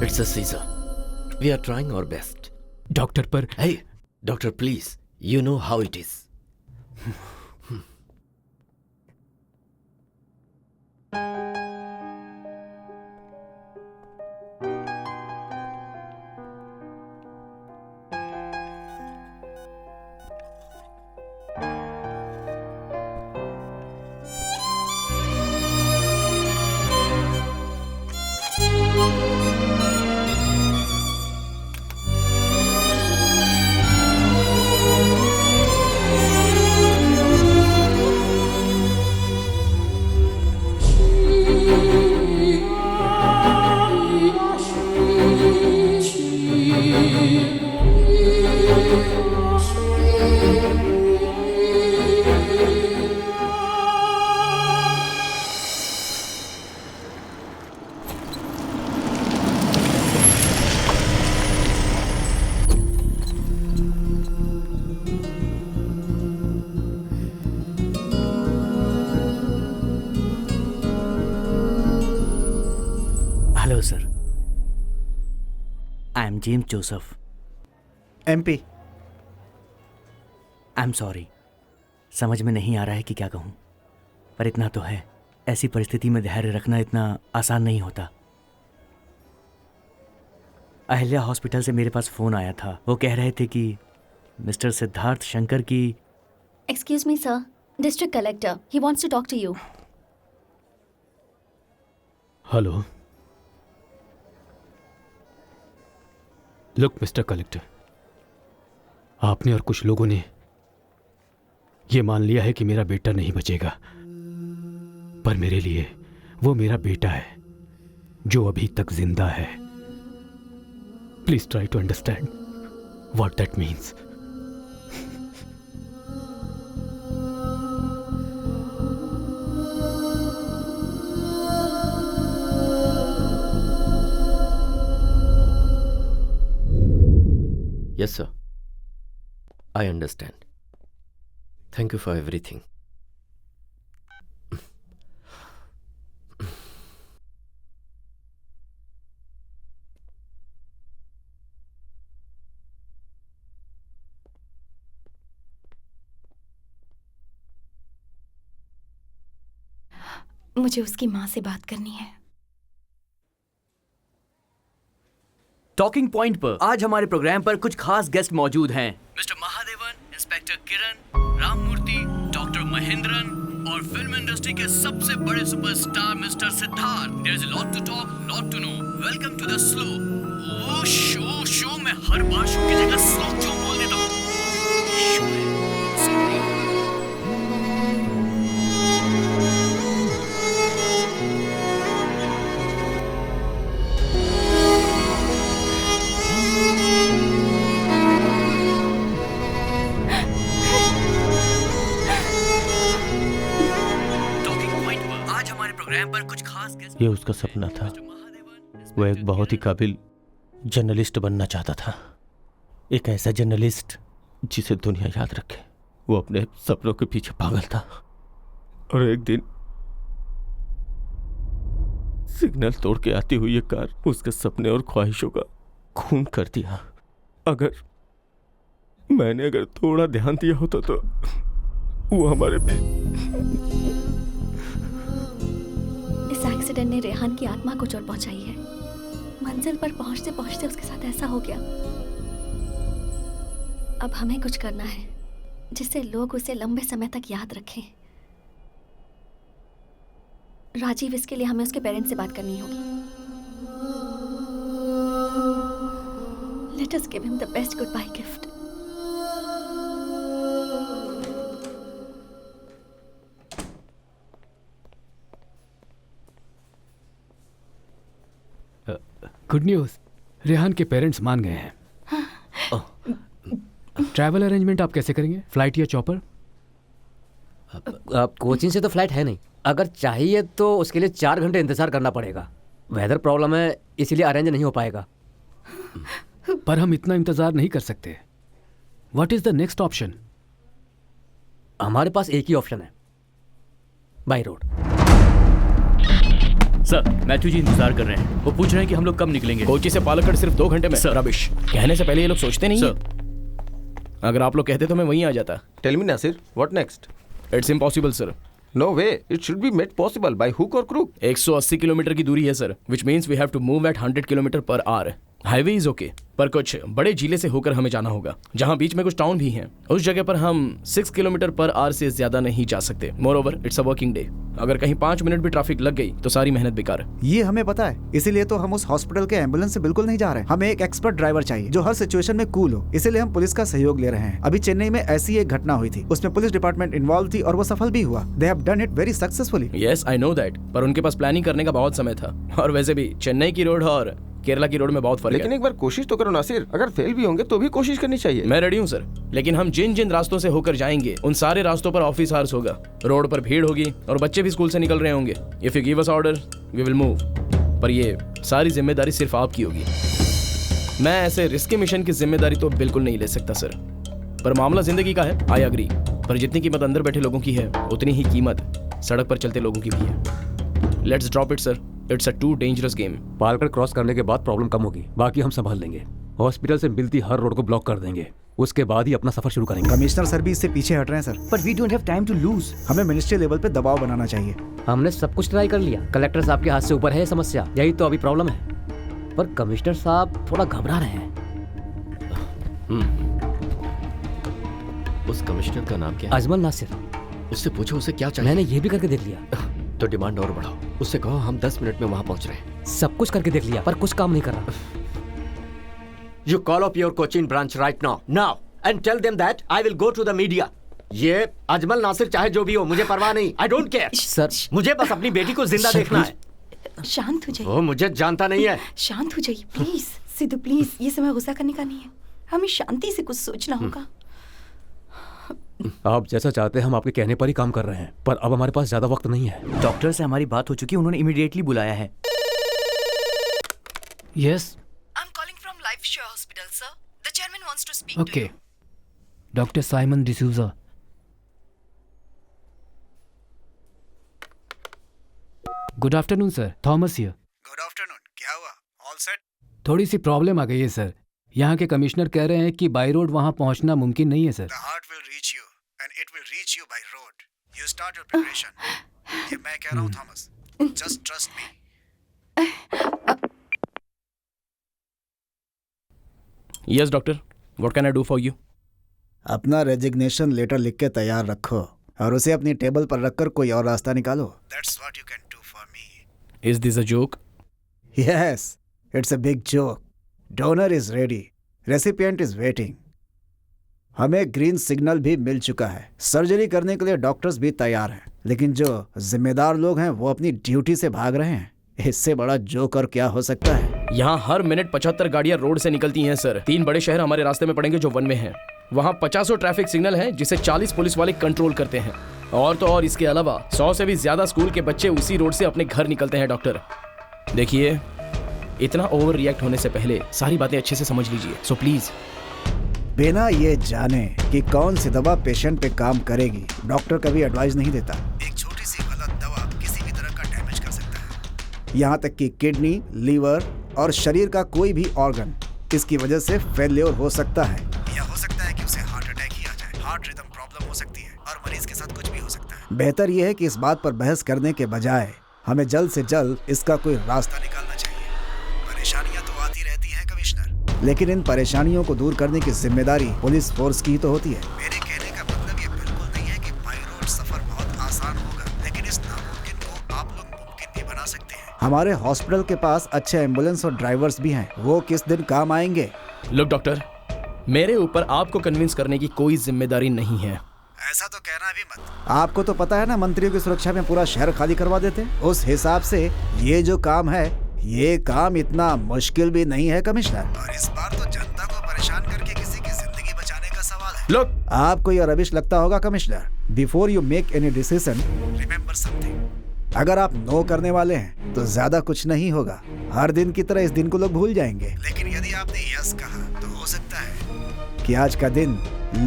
It's a seizure. We are trying our best. Doctor पर Hey, doctor, please. You know how it is. Hello sir, I am James Joseph. MP. I am sorry, समझ में नहीं आ रहा है कि क्या कहूँ, पर इतना तो है, ऐसी परिस्थिति में धैर्य रखना इतना आसान नहीं होता। अहिल्या हॉस्पिटल से मेरे पास फ़ोन आया था। वो कह रहे थे कि मिस्टर सिद्धार्थ शंकर की। Excuse me sir, district collector, he wants to talk to you. Hello. Look mister collector, आपने और कुछ लोगों ने ये मान लिया है कि मेरा बेटा नहीं बचेगा, पर मेरे लिए वो मेरा बेटा है जो अभी तक जिंदा है। Please try to understand what that means. Yes, sir. I understand. Thank you for everything. मुझे उसकी माँ से बात करनी है। टॉकिंग पॉइंट पर आज हमारे प्रोग्राम पर कुछ खास गेस्ट मौजूद हैं। मिस्टर महादेवन, इंस्पेक्टर किरण, राममूर्ति महेंद्रन और फिल्म इंडस्ट्री के सबसे बड़े superstar mister Siddharth. There is a lot to talk, lot to know. Welcome to the slow. Oh show मैं हर बार शो की जगह स्लो क्यों बोल देता हूँ? शो है, सॉरी। पर कुछ खास ये उसका सपना था। वो एक बहुत ही काबिल जर्नलिस्ट बनना चाहता था, एक ऐसा जर्नलिस्ट जिसे दुनिया याद रखे। वो अपने सपनों के पीछे पागल था और एक दिन सिग्नल तोड़ के आती हुई ये कार उसके सपने और ख्वाहिशों का खून कर दिया। मैंने अगर थोड़ा ध्यान दिया होता तो वो हमारे इस एक्सीडेंट ने रेहान की आत्मा को चोट पहुंचाई है। मंजिल पर पहुंचते पहुंचते उसके साथ ऐसा हो गया। अब हमें कुछ करना है जिससे लोग उसे लंबे समय तक याद रखें। राजीव, इसके लिए हमें उसके पेरेंट्स से बात करनी होगी। Let us give him the best good bye gift. Good news, Rehan के पेरेंट्स मान गए हैं। ट्रैवल अरेंजमेंट आप कैसे करेंगे? फ्लाइट या चॉपर? कोचिंग से तो फ्लाइट है नहीं। अगर चाहिए तो उसके लिए 4 घंटे इंतजार करना पड़ेगा। वेदर प्रॉब्लम है, इसीलिए अरेंज नहीं हो पाएगा। पर हम इतना इंतजार नहीं कर सकते। What is the next option? हमारे पास एक ही ऑप्शन है, बाय रोड। सर, मैथ्यू जी इंतजार कर रहे हैं। वो पूछ रहे हैं कि हम लोग कब निकलेंगे। कोची से पालक्कड़ सिर्फ 2 घंटे में। सर, रबिश, कहने से पहले ये लोग सोचते नहीं सर। हैं। अगर आप लोग कहते तो मैं वहीं आ जाता। Tell me Nasir, what next? It's impossible sir. No way, it should be made possible by hook और क्रूक। 180 किलोमीटर की दूरी है sir, which means we have to move at 100 kilometre per hour. Highway is okay, पर कुछ बड़े जिले से होकर हमें जाना होगा जहां बीच में कुछ टाउन भी हैं। उस जगह पर हम 6 किलोमीटर पर आवर से ज्यादा नहीं जा सकते। More over it's a working day. अगर कहीं 5 मिनट भी ट्रैफिक लग गई तो सारी मेहनत बेकार है। ये हमें पता है, इसीलिए तो हम उस हॉस्पिटल के एम्बुलेंस से बिल्कुल नहीं जा रहे हैं। हमें एक एक्सपर्ट ड्राइवर चाहिए जो हर सिचुएशन में कूल हो। इसीलिए हम पुलिस का सहयोग ले रहे हैं। अभी चेन्नई में ऐसी एक घटना हुई थी, उसमें पुलिस डिपार्टमेंट इन्वॉल्व थी और वो सफल भी हुआ। They have done it very successfully. Yes, I know that, पर उनके पास प्लानिंग करने का बहुत समय था। और वैसे भी चेन्नई की रोड और केरला की रोड में बहुत फर्क है। लेकिन एक बार कोशिश तो करो नासिर, अगर फेल भी होंगे तो भी कोशिश करनी चाहिए। मैं रेडी हूँ सर, लेकिन हम जिन जिन रास्तों से होकर जाएंगे उन सारे रास्तों पर ऑफिस आवर्स होगा, रोड पर भीड़ होगी और बच्चे भी स्कूल से निकल रहे होंगे। If you give us order we will move, पर ये सारी जिम्मेदारी सिर्फ आपकी होगी। मैं ऐसे रिस्की मिशन की जिम्मेदारी तो बिल्कुल नहीं ले सकता सर, पर मामला जिंदगी का है, आई अग्री। पर जितनी कीमत अंदर बैठे लोगों की है उतनी ही कीमत सड़क पर चलते लोगों की भी है। Let's drop it sir, it's a too dangerous game. Palakkad cross करने के बाद प्रॉब्लम कम होगी, बाकी हम संभाल लेंगे। हॉस्पिटल से मिलती हर रोड को ब्लॉक कर देंगे, उसके बाद ही अपना सफर शुरू करेंगे। कमिश्नर सर भी इससे पीछे हट रहे हैं sir. But we don't have time to lose. हमें मिनिस्ट्री लेवल पे दबाव बनाना चाहिए। हमने सब कुछ ट्राई कर लिया। कलेक्टर साहब के हाथ से ऊपर है समस्या, यही तो अभी प्रॉब्लम है। पर कमिश्नर साहब थोड़ा घबरा रहे हैं। उस कमिश्नर का नाम क्या है? अजमल नासिर। उससे पूछो उसे क्या चाहिए। मैंने ये भी करके देख लिया। तो डिमांड और बढ़ाओ, उससे कहो हम 10 मिनट में वहां पहुंच रहे हैं। सब कुछ करके देख लिया पर कुछ काम नहीं कर रहा। You call up your Cochin branch right now, and tell them that I will go to the media. ये अजमल नासिर चाहे जो भी हो, मुझे परवाह नहीं। I don't care. सर, मुझे बस अपनी बेटी को जिंदा देखना है। शांत हो जाइए। वो मुझे जानता नहीं है। शांत हो जाइए प्लीज। सिद्धू प्लीज, ये समय गुस्सा करने का नहीं है। हमें शांति से कुछ सोचना होगा। आप जैसा चाहते हैं हम आपके कहने पर ही काम कर रहे हैं, पर अब हमारे पास ज्यादा वक्त नहीं है। डॉक्टर से हमारी बात हो चुकी है, उन्होंने इमीडिएटली बुलाया है। Yes, I'm calling from Life Share Hospital, sir. The chairman wants to speak to okay. you. Doctor Simon D'Souza. Good afternoon sir, Thomas here. Good afternoon, क्या हुआ? All set? थोड़ी सी प्रॉब्लम आ गई है सर। यहाँ के कमिश्नर कह रहे हैं कि बाय रोड वहाँ पहुँचना मुमकिन नहीं है sir. The heart will reach you and it will reach you by road. You start your preparation. ये मैं कह रहा हूँ Thomas, just trust me. Yes doctor, what can I do for you? अपना रेजिग्नेशन लेटर लिख के तैयार रखो। और उसे अपनी टेबल पर रखकर कोई और रास्ता निकालो। That's what you can do for me. Is this a joke? Yes, it's a big joke. Donor is ready. Recipient is waiting. हमें ग्रीन सिग्नल भी मिल चुका है। सर्जरी करने के लिए डॉक्टर्स भी तैयार हैं, लेकिन जो जिम्मेदार लोग हैं वो अपनी ड्यूटी से भाग रहे हैं। इससे बड़ा जोक और क्या हो सकता है? यहाँ हर मिनट 75 गाड़ियाँ रोड से निकलती हैं सर। 3 बड़े शहर हमारे रास्ते में पड़ेंगे जो 1 में हैं। वहाँ 50 ट्रैफिक सिग्नल हैं जिसे 40 पुलिस वाले कंट्रोल करते हैं। और तो और इसके अलावा 100 से भी ज्यादा स्कूल के बच्चे उसी रोड से अपने घर निकलते हैं। डॉक्टर देखिए, इतना ओवर रिएक्ट होने से पहले सारी बातें अच्छे से समझ लीजिए। So please. बिना ये जाने कि कौन सी दवा पेशेंट पे काम करेगी, डॉक्टर कभी एडवाइस नहीं देता। एक छोटी सी गलत दवा किसी भी तरह का डैमेज कर सकता है, यहाँ तक कि किडनी, लीवर और शरीर का कोई भी ऑर्गन इसकी वजह से फेलियर हो सकता है, या हो सकता है कि उसे हार्ट अटैक ही आ जाए। हार्ट रिदम प्रॉब्लम हो सकती है और मरीज के साथ कुछ भी हो सकता है। बेहतर यह है कि इस बात पर बहस करने के बजाय हमें जल्द से जल्द इसका कोई रास्ता निकालना चाहिए। परेशानियां तो आती रहती हैं कमिश्नर, लेकिन इन परेशानियों को दूर करने की जिम्मेदारी पुलिस फोर्स की ही तो होती है। मेरे कहने का मतलब ये बिल्कुल नहीं है कि बाई रोड सफर बहुत आसान होगा, लेकिन इस नामुमकिन को आप लोग मुमकिन भी बना सकते हैं। हमारे हॉस्पिटल के पास अच्छे एम्बुलेंस और ड्राइवर्स भी हैं, वो किस दिन काम आएंगे? लुक डॉक्टर, मेरे ऊपर आपको कन्विंस करने की कोई जिम्मेदारी नहीं है। ऐसा तो कहना भी मत। आपको तो पता है ना, मंत्रियों की सुरक्षा में पूरा शहर खाली करवा देते। उस हिसाब से ये जो काम है, ये काम इतना मुश्किल भी नहीं है कमिश्नर। और इस बार तो जनता को परेशान करके किसी की जिंदगी बचाने का सवाल है। Look, आपको यह रविश लगता होगा commissioner. Before you make any decision, remember something. अगर आप नो करने वाले हैं तो ज्यादा कुछ नहीं होगा। हर दिन की तरह इस दिन को लोग भूल जाएंगे, लेकिन यदि आपने यस कहा तो हो सकता है कि आज का दिन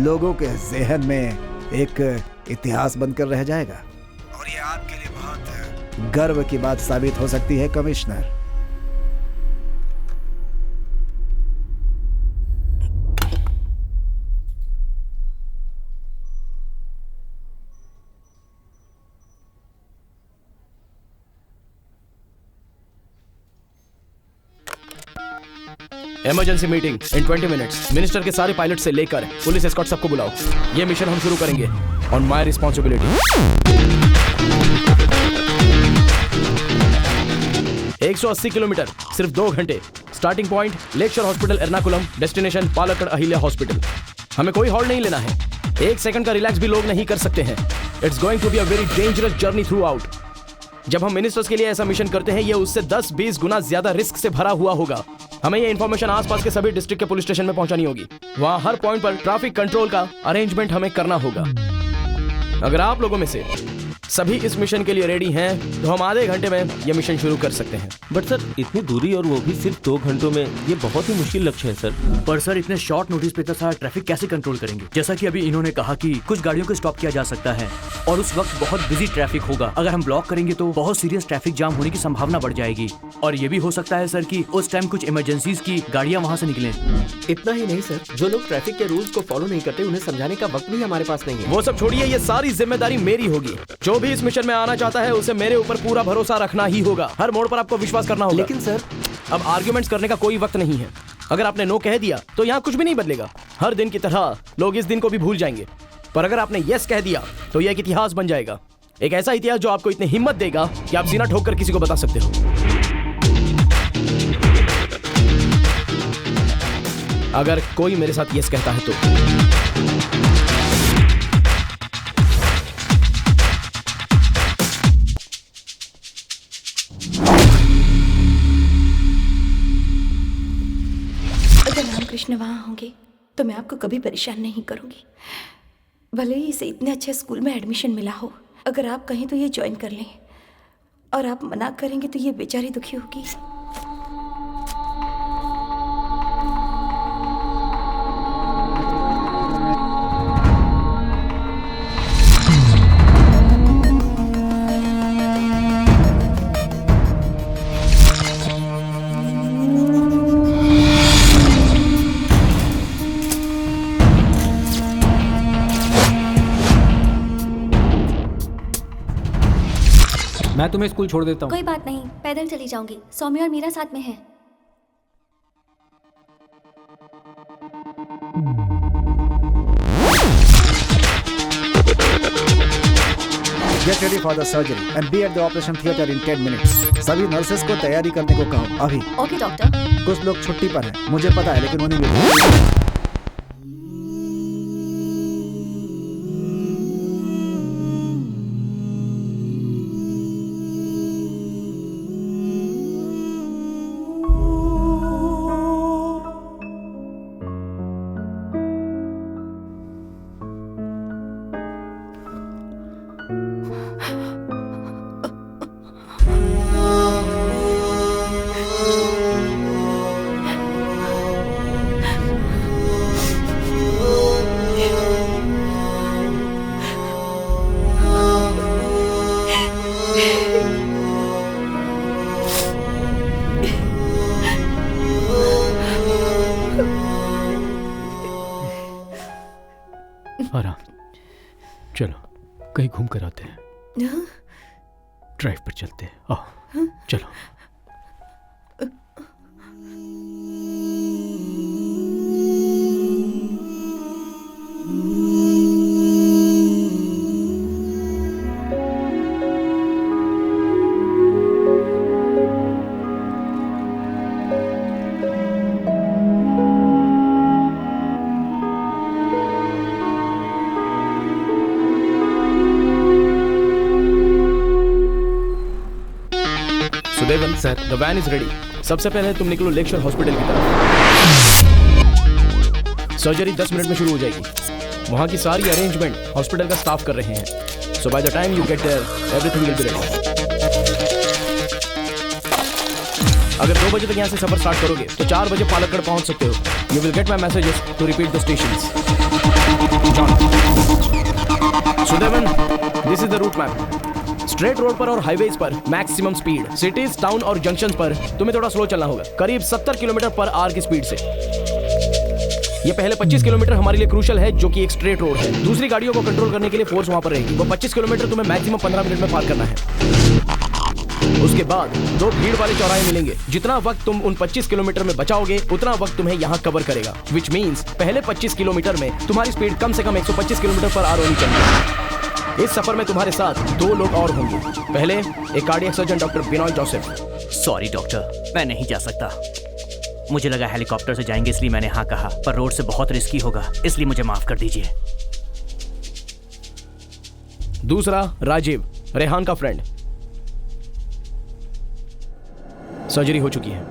लोगों के जहन में एक इतिहास बनकर रह जाएगा, और ये आपके लिए बहुत गर्व की बात साबित हो सकती है commissioner. Emergency meeting in 20 minutes. Minister के सारे पायलट से लेकर पुलिस एस्कॉर्ट सबको बुलाओ। ये मिशन हम शुरू करेंगे ऑन माय रिस्पॉन्सिबिलिटी। 180 किलोमीटर, सिर्फ 2 घंटे। Starting point lakeshore hospital Ernakulam, destination Palakkad Ahalya hospital. हमें कोई हॉल्ट नहीं लेना है, 1 सेकंड का रिलैक्स भी लोग नहीं कर सकते हैं। It's going to be a very dangerous journey throughout. जब हम मिनिस्टर्स के लिए ऐसा मिशन करते हैं, ये उससे 10-20 गुना ज्यादा रिस्क से भरा हुआ होगा। हमें ये इन्फॉर्मेशन आसपास के सभी डिस्ट्रिक्ट के पुलिस स्टेशन में पहुंचानी होगी। वहां हर पॉइंट पर ट्रैफिक कंट्रोल का अरेंजमेंट हमें करना होगा। अगर आप लोगों में से सभी इस मिशन के लिए रेडी हैं तो हम आधे घंटे में ये मिशन शुरू कर सकते हैं। बट सर, इतनी दूरी और वो भी सिर्फ 2 घंटों में, ये बहुत ही मुश्किल लक्ष्य है सर। पर सर, इतने शॉर्ट नोटिस पे इतना सारा ट्रैफिक कैसे कंट्रोल करेंगे? जैसा कि अभी इन्होंने कहा कि कुछ गाड़ियों को स्टॉप किया जा सकता है और उस वक्त बहुत बिजी ट्रैफिक होगा। अगर हम ब्लॉक करेंगे तो बहुत सीरियस ट्रैफिक जाम होने की संभावना बढ़ जाएगी। और ये भी हो सकता है सर कि उस टाइम कुछ इमरजेंसीज की गाड़ियां वहां से निकलें। इतना ही नहीं सर, जो लोग ट्रैफिक के रूल्स को फॉलो नहीं करते उन्हें समझाने का वक्त भी हमारे पास नहीं है। वो सब छोड़िए, ये सारी जिम्मेदारी मेरी होगी। जो भी इस मिशन में आना चाहता है उसे मेरे ऊपर पूरा भरोसा रखना ही होगा। हर मोड़ पर आपको विश्वास करना होगा। लेकिन सर, अब आर्ग्यूमेंट्स करने का कोई वक्त नहीं है। अगर आपने नो कह दिया तो यहाँ कुछ भी नहीं बदलेगा। हर दिन की तरह लोग इस दिन को भी भूल जाएंगे। पर अगर आपने यस कह दिया तो यह एक इतिहास बन जाएगा। एक ऐसा इतिहास जो आपको इतनी हिम्मत देगा कि आप सीना ठोक कर किसी को बता सकते हो। अगर कोई मेरे साथ यस कहता है तो कृष्ण वहाँ होंगे तो मैं आपको कभी परेशान नहीं करूँगी। भले ही इसे इतने अच्छे स्कूल में एडमिशन मिला हो, अगर आप कहें तो ये ज्वाइन कर लें, और आप मना करेंगे तो ये बेचारी दुखी होगी। मैं तुम्हें स्कूल छोड़ देता हूँ। कोई बात नहीं, पैदल चली जाऊंगी। सौम्या और मीरा साथ में है। Get ready for the surgery and be at the operation theatre in 10 minutes. सभी नर्सेस को तैयारी करने को कहो अभी। Okay doctor. कुछ लोग छुट्टी पर हैं, मुझे पता है, लेकिन उन्हें भी आराम, चलो कहीं घूम कर आते हैं, ड्राइव पर चलते हैं। आओ चलो। Sudevan sir, the van is ready. सबसे पहले तुम निकलो लेक्चर हॉस्पिटल की तरफ। सर्जरी 10 मिनट में शुरू हो जाएगी। वहाँ की सारी अरेंजमेंट हॉस्पिटल का स्टाफ कर रहे हैं। So by the time you get there everything will be ready. अगर 2 बजे तक यहाँ से सफर स्टार्ट करोगे तो 4 बजे पालक्कड़ पहुँच सकते हो। You will get my messages to repeat the stations. Sudevan, this is the route map. Straight road पर और हाईवेज पर मैक्सिमम स्पीड। सिटीज, टाउन और जंक्शन पर तुम्हें थोड़ा स्लो चलना होगा, करीब 70 किलोमीटर पर आवर की स्पीड से। ये पहले 25 किलोमीटर हमारे लिए क्रूशल है, जो कि एक स्ट्रेट रोड है। दूसरी गाड़ियों को कंट्रोल करने के लिए फोर्स वहां पर रहेगी। वो 25 किलोमीटर तुम्हें मैक्सिमम 15 मिनट में पार करना है। उसके बाद 2 भीड़ वाले चौराहे मिलेंगे। जितना वक्त तुम उन 25 किलोमीटर में बचाओगे उतना वक्त तुम्हें यहाँ कवर करेगा। विच मीन्स पहले 25 किलोमीटर में तुम्हारी स्पीड कम से कम 125 किलोमीटर पर आवर होनी चाहिए। इस सफर में तुम्हारे साथ 2 लोग और होंगे। पहले एक cardiac surgeon doctor Binoy Joseph. Sorry doctor, मैं नहीं जा सकता। मुझे लगा हेलीकॉप्टर से जाएंगे इसलिए मैंने हाँ कहा, पर रोड से बहुत रिस्की होगा, इसलिए मुझे माफ कर दीजिए। दूसरा राजीव, रेहान का फ्रेंड। सर्जरी हो चुकी है,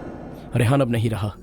रेहान अब नहीं रहा।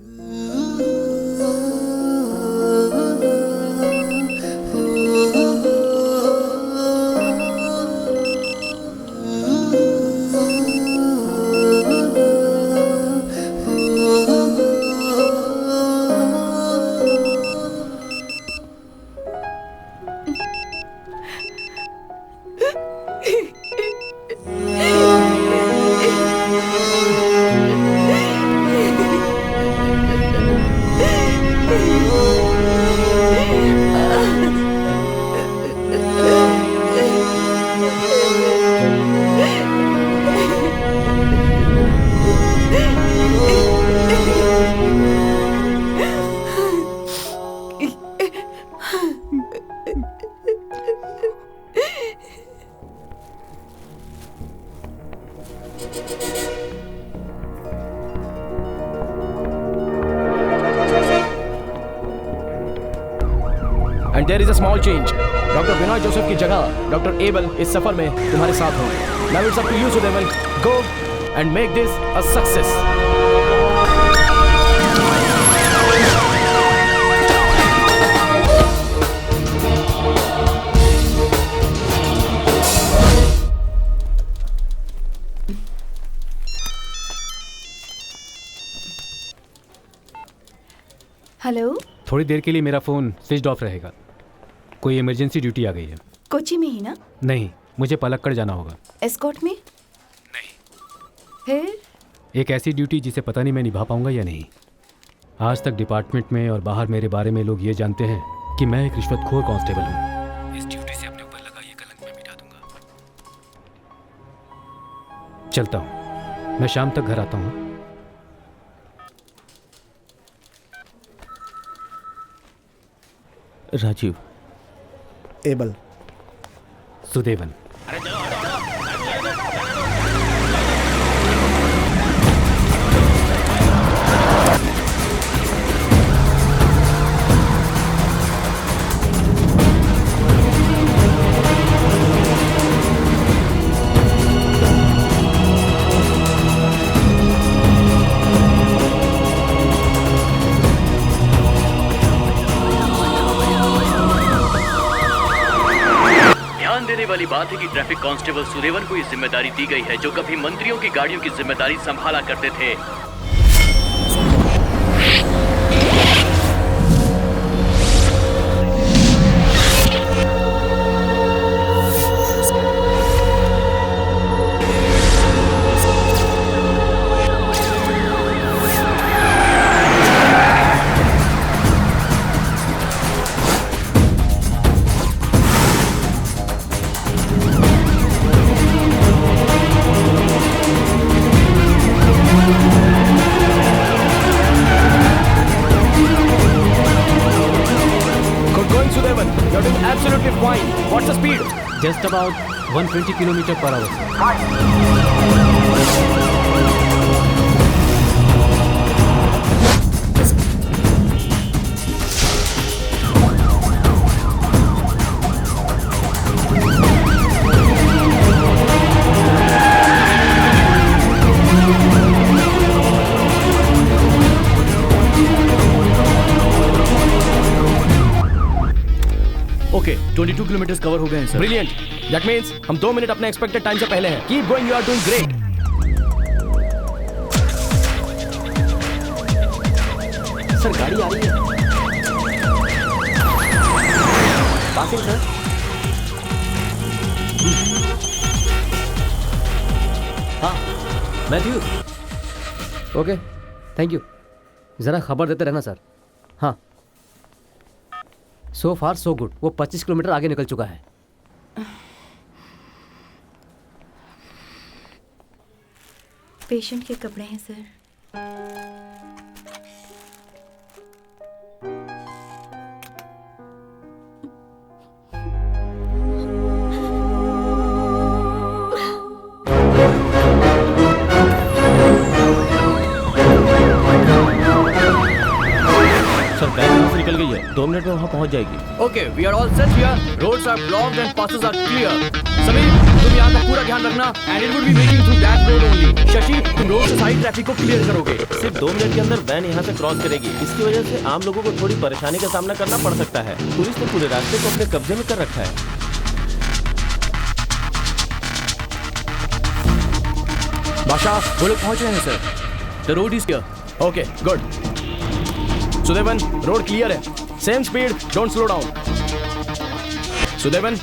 And there is a small change. Doctor Binoy Joseph की जगह डॉक्टर एबल इस सफर में तुम्हारे साथ होंगे। Now it's up to you, Sudevan. Go and make this a success. Hello. थोड़ी देर के लिए मेरा फ़ोन स्विच ऑफ रहेगा। कोई इमरजेंसी ड्यूटी आ गई है। कोची में ही ना? नहीं, मुझे पलक्कड़ जाना होगा। एस्कॉर्ट में? नहीं। फिर? एक ऐसी ड्यूटी जिसे पता नहीं मैं निभा पाऊंगा या नहीं। आज तक डिपार्टमेंट में और बाहर मेरे बारे में लोग ये जानते हैं कि मैं एक रिश्वतखोर कांस्टेबल हूँ। इस ड्यूटी से अपने ऊपर लगा ये कलंक मैं मिटा दूंगा। चलता हूँ, मैं शाम तक घर आता हूँ। राजीव। एबल। सुदेवन। अरे चलो वाली बात है कि ट्रैफिक कांस्टेबल सुदेवन को ये जिम्मेदारी दी गई है जो कभी मंत्रियों की गाड़ियों की जिम्मेदारी संभाला करते थे। Just about 120 km/h. Okay 22 kilometre cover हो गए हैं सर। ब्रिलियंट। दैट मींस हम 2 मिनट अपने एक्सपेक्टेड टाइम से पहले हैं। Keep going, you are doing great. Sir गाड़ी आ रही है। Passing sir. हाँ मैथ्यू। Okay thank you. ज़रा खबर देते रहना सर। हाँ सो फार सो गुड। वो 25 किलोमीटर आगे निकल चुका है। पेशेंट के कपड़े हैं सर। सर बैग यहाँ से निकल गई है, 2 मिनट में वहाँ पहुँच जाएगी। Okay we are all set here. Roads are blocked and passes are clear. Sameer तुम यहाँ का पूरा ध्यान रखना and it would be waiting through that road only. Shashi तुम रोड से साइड ट्रैफिक को क्लियर करोगे। सिर्फ 2 मिनट के अंदर वैन यहाँ से क्रॉस करेगी। इसकी वजह से आम लोगों को थोड़ी परेशानी का सामना करना पड़ सकता है। पुलिस ने पूरे रास्ते को अपने कब्जे में कर रखा है। बादशाह वो लोग पहुँच रहे हैं sir. The road is clear. Okay good. Sudevan road clear है। Same speed, don't slow down. Sudevan,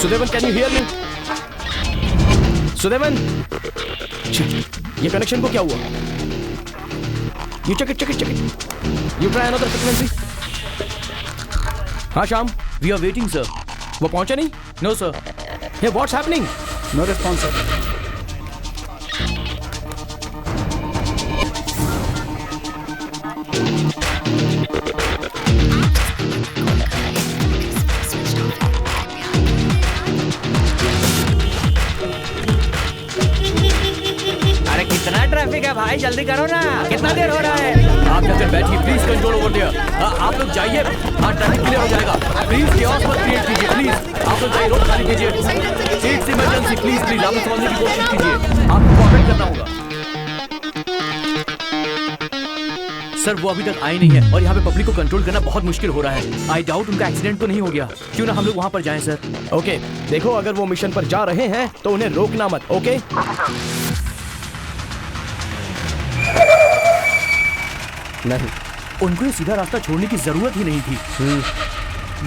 Sudevan can you hear me? Sudevan, ये कनेक्शन को क्या हुआ? You check it, check it, check it. You try another frequency. हाँ Shyam, we are waiting sir. वो पहुंचा नहीं? No sir. Hey what's happening? No response sir. Traffic है भाई, जल्दी करो ना, कितना देर हो रहा है? आप जाकर बैठिए प्लीज। Control over there. आप लोग जाइए। हाँ ट्रैफिक क्लियर हो जाएगा। प्लीज chaos मत क्रिएट कीजिए प्लीज। आप लोग जाइए, रोड खाली कीजिए। इट्स इमरजेंसी, प्लीज प्लीज आप लोग समझने की कोशिश कीजिए। आपको कोऑपरेट करना होगा। सर वो अभी तक आए नहीं है और यहाँ पे पब्लिक को कंट्रोल करना बहुत मुश्किल हो रहा है। आई डाउट उनका एक्सीडेंट तो नहीं हो गया। क्यों ना हम लोग वहाँ पर जाएं सर। ओके देखो, अगर वो मिशन पर जा रहे हैं तो उन्हें रोकना मत। ओके नहीं, उनको ये सीधा रास्ता छोड़ने की जरूरत ही नहीं थी।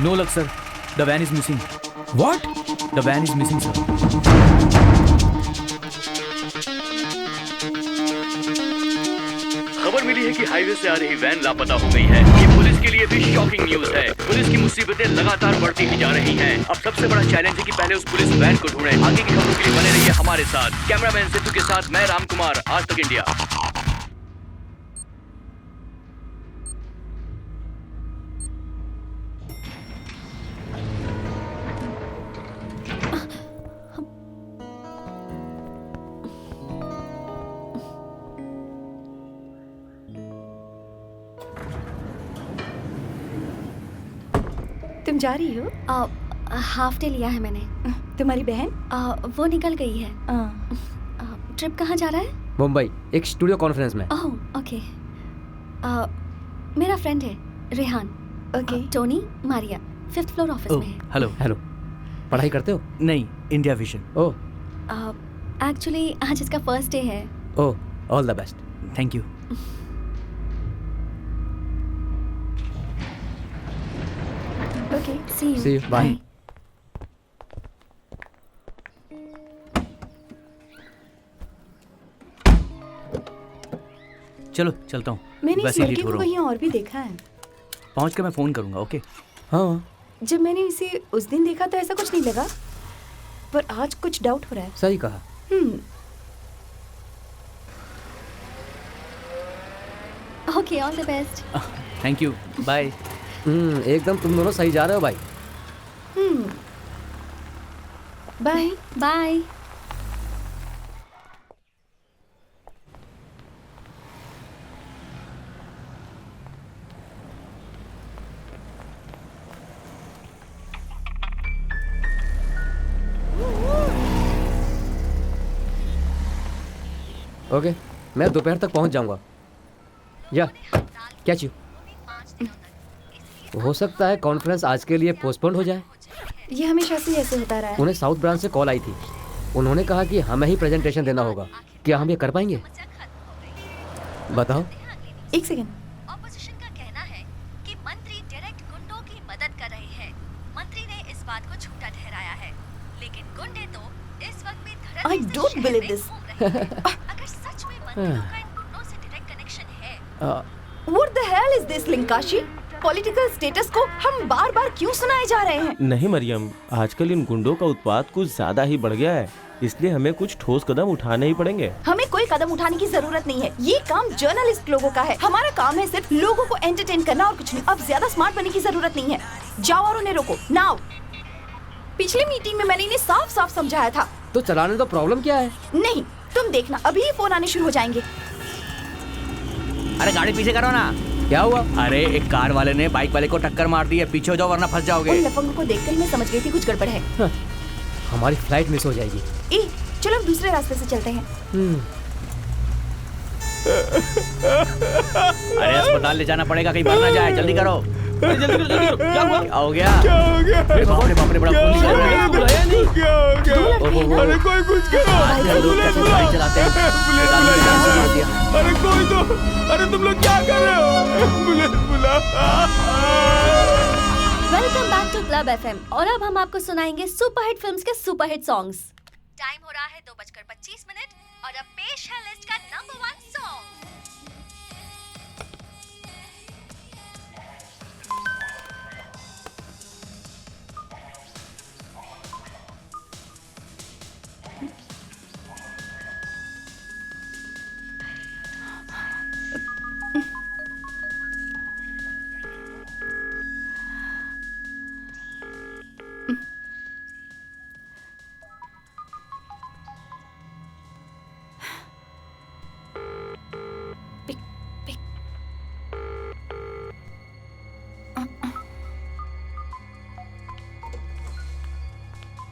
No luck sir, the van is missing. What? The van is missing sir. खबर मिली है कि हाईवे से आ रही वैन लापता हो गई है। ये पुलिस के लिए भी शॉकिंग न्यूज है। पुलिस की मुसीबतें लगातार बढ़ती ही जा रही हैं। अब सबसे बड़ा चैलेंज है कि पहले उस पुलिस वैन को ढूंढें। आगे की खबरों के लिए बने रहिए हमारे साथ। कैमरामैन सिद्धू के साथ मैं राम कुमार, आज तक इंडिया। तुम जा रही हो? हाफ डे लिया है मैंने। तुम्हारी बहन? वो निकल गई है। ट्रिप कहाँ जा रहा है? मुंबई, एक स्टूडियो कॉन्फ्रेंस में। Oh okay. मेरा फ्रेंड है Rehan. Okay. Tony Maria 5th floor office में है। Hello hello. पढ़ाई करते हो? नहीं, इंडिया विजन। ओह एक्चुअली आज इसका फर्स्ट डे है। Oh, all the best. Thank you. Okay, see see you, bye. चलो चलता हूँ। मैंने इस वैसे ही लड़के लेट हो को रहा हूँ। कहीं और भी देखा है। पहुँच कर मैं फोन करूँगा। ओके। हाँ, जब मैंने इसे उस दिन देखा तो ऐसा कुछ नहीं लगा, पर आज कुछ डाउट हो रहा है। सही कहा। Okay, all the best. Thank you, bye. एकदम तुम दोनों सही जा रहे हो भाई। Bye bye. ओके, मैं दोपहर तक पहुंच जाऊंगा। या कैच यू। हो सकता है कॉन्फ्रेंस आज के लिए पोस्टपोन हो जाए। ये हमेशा से ऐसे होता रहा है। उन्हें साउथ ब्रांच से कॉल आई थी। उन्होंने कहा कि हमें ही प्रेजेंटेशन देना होगा। क्या हम ये कर पाएंगे? बताओ। एक सेकंड। ऑपोजिशन का कहना है कि मंत्री डायरेक्ट गुंडों की मदद कर रहे हैं। मंत्री ने इस बात को झूठा ठहराया है, लेकिन गुंडे तो इस वक्त भी धड़ल्ले I से don't शहर believe में this. घूम रहे हैं। अगर सच में मंत्रियों का इन गुंडों से डायरेक्ट कनेक्शन है। What the hell is this, लिंकाशी? पॉलिटिकल स्टेटस को हम बार-बार क्यों सुनाए जा रहे हैं? नहीं मरियम, आजकल इन गुंडों का उत्पात कुछ ज्यादा ही बढ़ गया है, इसलिए हमें कुछ ठोस कदम उठाने ही पड़ेंगे। हमें कोई कदम उठाने की जरूरत नहीं है। ये काम जर्नलिस्ट लोगों का है। हमारा काम है सिर्फ लोगों को एंटरटेन करना और कुछ नहीं। अब ज्यादा स्मार्ट बनने की जरूरत नहीं है। जाओ और उन्हें रोको नाउ। पिछली मीटिंग में मैंने इन्हें साफ-साफ समझाया था। तो चलाने दो, प्रॉब्लम क्या है? नहीं, तुम देखना, अभी ही फोन आने शुरू हो जाएंगे। अरे गाड़ी पीछे करो ना। क्या हुआ? अरे एक कार वाले ने बाइक वाले को टक्कर मार दी है। पीछे हो जाओ वरना फंस जाओगे। उन लफंगों को देखकर मैं समझ गई थी कुछ गड़बड़ है। हमारी फ्लाइट मिस हो जाएगी। ए, चलो हम दूसरे रास्ते से चलते हैं। अरे अस्पताल ले जाना पड़ेगा, कहीं मर ना जाए। जल्दी करो। जल्दी करो। क्या हुआ? क्या हो गया? क्या हो गया? अरे बाप रे बाप रे, बड़ा खून निकल रहा है। बुलाया नहीं? क्या हो गया? अरे कोई कुछ करो। आजकल लोग कैसे गाड़ी चलाते हैं। अरे कोई तो, अरे तुम लोग क्या कर रहे हो? एम्बुलेंस बुला। Welcome back to club FM. और अब हम आपको सुनाएंगे सुपरहिट फिल्म्स के सुपरहिट सॉन्ग्स। टाइम हो रहा है 2:25 और अब पेश है लिस्ट का नंबर 1 सॉन्ग।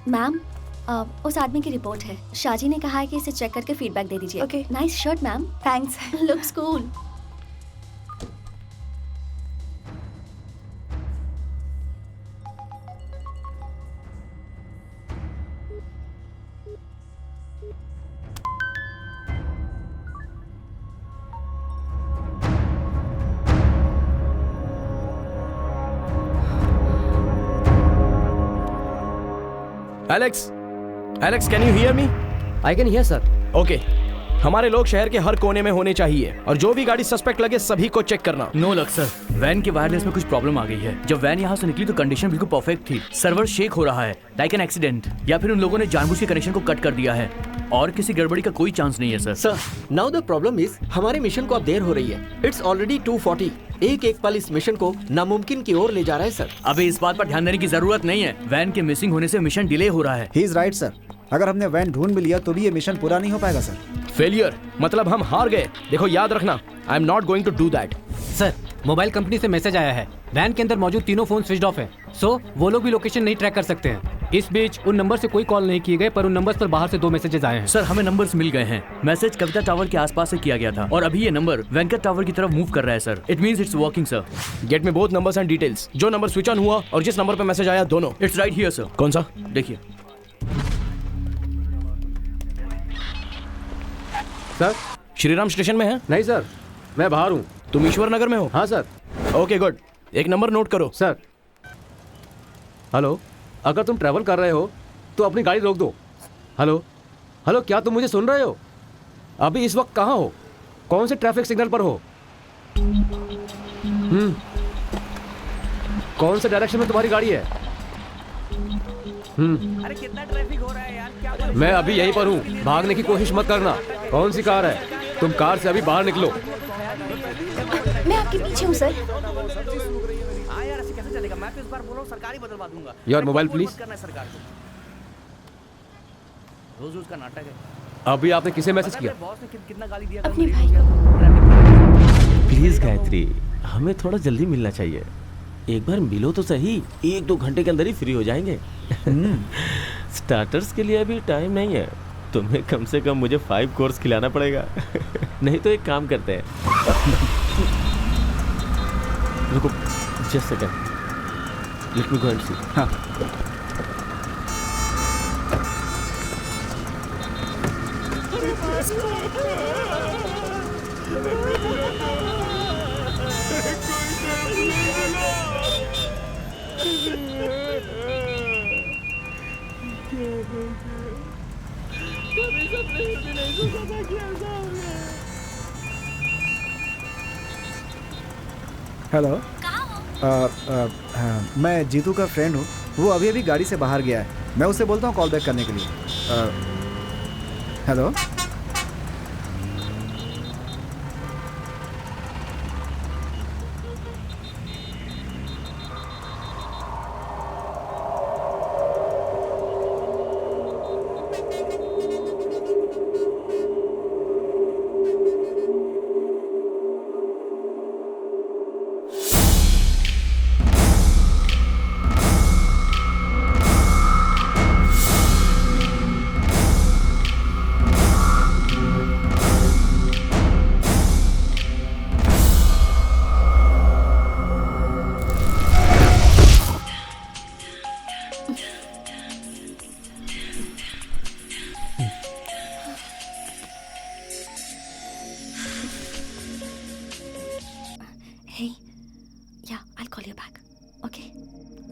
मैम, उस आदमी की रिपोर्ट है। शाजी ने कहा है कि इसे चेक करके फीडबैक दे दीजिए। Okay. Nice shirt ma'am. Thanks. Looks cool. Alex, can you hear me? I can hear sir. Okay, हमारे लोग शहर के हर कोने में होने चाहिए और जो भी गाड़ी सस्पेक्ट लगे सभी को चेक करना। नो लक सर, वैन के वायरलेस में कुछ प्रॉब्लम आ गई है। जब वैन यहाँ से निकली तो कंडीशन बिल्कुल परफेक्ट थी। सर्वर शेक हो रहा है, लाइक एन एक्सीडेंट, या फिर उन लोगों ने जानबूझ के कनेक्शन को कट कर दिया है। और किसी गड़बड़ी का कोई चांस नहीं है sir. Sir, now the problem is हमारे मिशन को अब देर हो रही है। It's already 2:40। एक पल इस मिशन को नामुमकिन की ओर ले जा रहा है सर। अभी इस बात पर ध्यान देने की जरूरत नहीं है। वैन के मिसिंग होने से मिशन डिले हो रहा है। He is right sir. अगर हमने वैन ढूंढ भी लिया तो भी ये मिशन पूरा नहीं हो पाएगा सर। फेलियर मतलब हम हार गए। देखो याद रखना, I am not going to do that. Sir, mobile company से मैसेज आया है, वैन के अंदर मौजूद तीनों फोन स्विच ऑफ है। सो वो लोग भी लोकेशन नहीं ट्रैक कर सकते हैं। इस बीच उन नंबर से कोई कॉल नहीं किए गए, पर उन नंबर्स पर बाहर से 2 मैसेजेस आए हैं। सर हमें नंबर्स मिल गए हैं। मैसेज कविता टावर के आसपास से किया गया था और अभी ये नंबर वेंकट टावर की तरफ मूव कर रहा है sir. It means it's working sir. Get me both numbers and details. जो नंबर स्विच ऑन हुआ और जिस नंबर पे मैसेज आया, दोनों। It's right here sir. कौन सा? देखिए सर। श्रीराम स्टेशन में है? नहीं सर, मैं बाहर हूँ। तुम ईश्वर नगर में हो? हाँ सर। Okay good. एक नंबर नोट करो। सर। हेलो, अगर तुम ट्रैवल कर रहे हो तो अपनी गाड़ी रोक दो। हेलो हेलो, क्या तुम मुझे सुन रहे हो? अभी इस वक्त कहाँ हो? कौन से ट्रैफिक सिग्नल पर हो? कौन से डायरेक्शन में तुम्हारी गाड़ी है? अरे कितना ट्रैफिक हो रहा है यार, क्या? मैं अभी यहीं पर हूँ, भागने की कोशिश मत करना। कौन सी कार है? तुम कार से अभी बाहर निकलो। मैं आपके पीछे हूँ सर। हाँ यार, ऐसे कैसे चलेगा? मैं तो इस बार बोल रहा हूँ सरकारी बदलवा दूंगा। Your mobile please. करना है सरकार को। रोज रोज का नाटक है। अभी आपने किसे मैसेज किया? बॉस ने कितना गाली दिया? अपने भाई को। प्लीज गायत्री, हमें थोड़ा जल्दी मिलना चाहिए। एक बार मिलो तो सही, 1-2 घंटे के अंदर ही फ्री हो जाएंगे। स्टार्टर्स के लिए अभी टाइम नहीं है। तुम्हें कम से कम मुझे 5 कोर्स खिलाना पड़ेगा। नहीं तो एक काम करते हैं। रुको just second, let me go and see. हाँ। हेलो। मैं जीतू का फ्रेंड हूँ। वो अभी अभी गाड़ी से बाहर गया है। मैं उससे बोलता हूँ कॉल बैक करने के लिए। हेलो।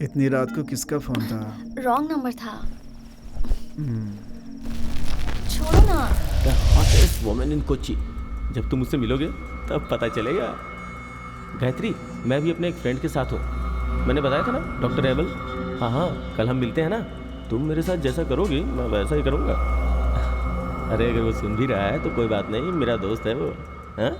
इतनी रात को किसका फोन था? रॉन्ग नंबर था। छोड़ो ना। The hottest woman in Kochi. जब तुम मुझसे मिलोगे तब पता चलेगा। गायत्री, मैं भी अपने एक फ्रेंड के साथ हूँ। मैंने बताया था ना, डॉक्टर एबल। हाँ हाँ, कल हम मिलते हैं ना। तुम मेरे साथ जैसा करोगी मैं वैसा ही करूँगा। अरे अगर वो सुन भी रहा है तो कोई बात नहीं, मेरा दोस्त है वो। हाँ?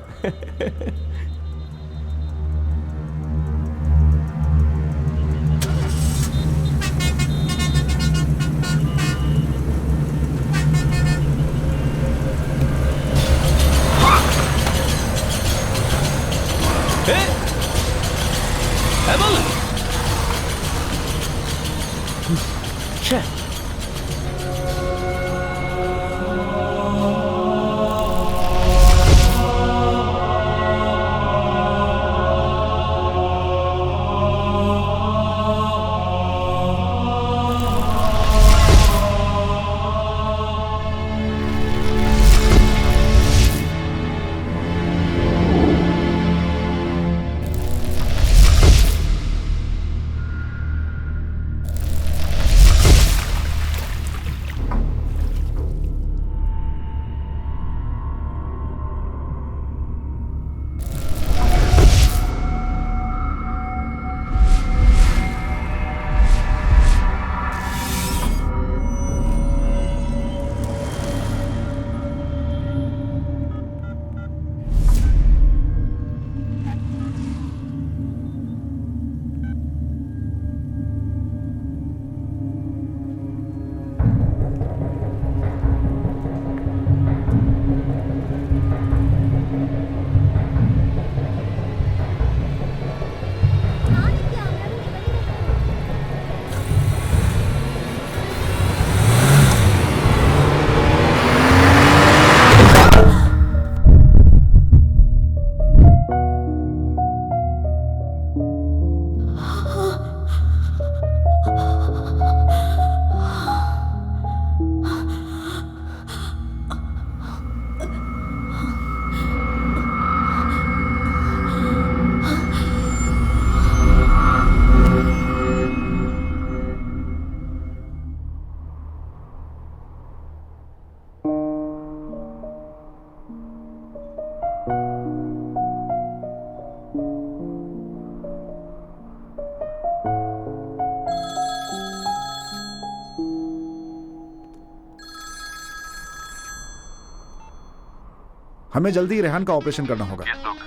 हमें जल्दी ही रेहान का ऑपरेशन करना होगा।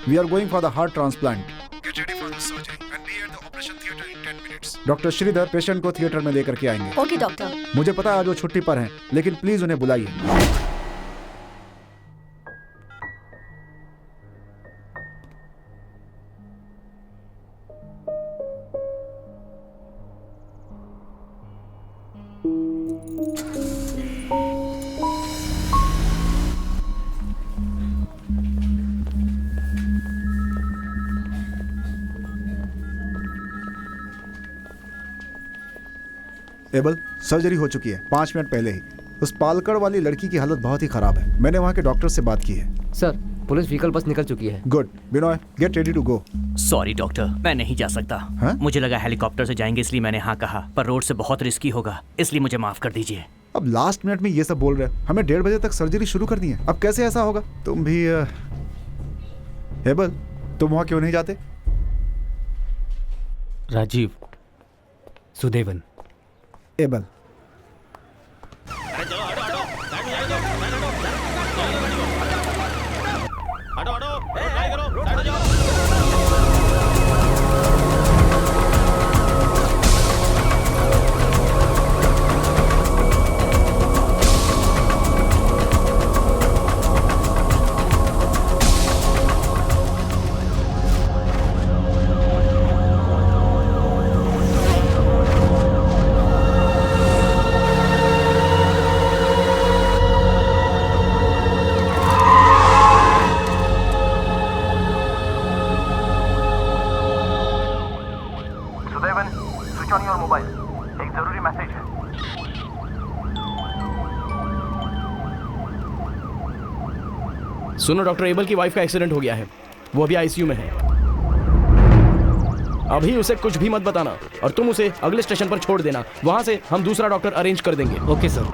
We are going for the heart transplant. Doctor Shridhar patient को थिएटर में लेकर के आएंगे। Okay doctor. मुझे पता है आज वो छुट्टी पर हैं, लेकिन प्लीज उन्हें बुलाइए। एबल, सर्जरी हो चुकी है 5 मिनट पहले ही। उस पालकड़ वाली लड़की की हालत बहुत ही खराब है। मैंने वहाँ के डॉक्टर से बात की है। सर, पुलिस व्हीकल बस निकल चुकी है। Good. Binoy, get ready to go. Sorry doctor, मैं नहीं जा सकता। हा? मुझे लगा हेलीकॉप्टर से जाएंगे इसलिए मैंने हाँ कहा, पर रोड से बहुत रिस्की होगा, इसलिए मुझे माफ कर दीजिए। अब लास्ट मिनट में ये सब बोल रहे हैं। हमें 1:30 बजे तक सर्जरी शुरू करनी है। अब कैसे ऐसा होगा? तुम भी एबल, तुम वहाँ क्यों नहीं जाते? राजीव, सुदेवन, एबल, सुनो, डॉक्टर एबल की वाइफ का एक्सीडेंट हो गया है। वो अभी आईसीयू में है। अभी उसे कुछ भी मत बताना और तुम उसे अगले स्टेशन पर छोड़ देना। वहां से हम दूसरा डॉक्टर अरेंज कर देंगे। Okay sir.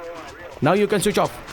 Now you can switch off.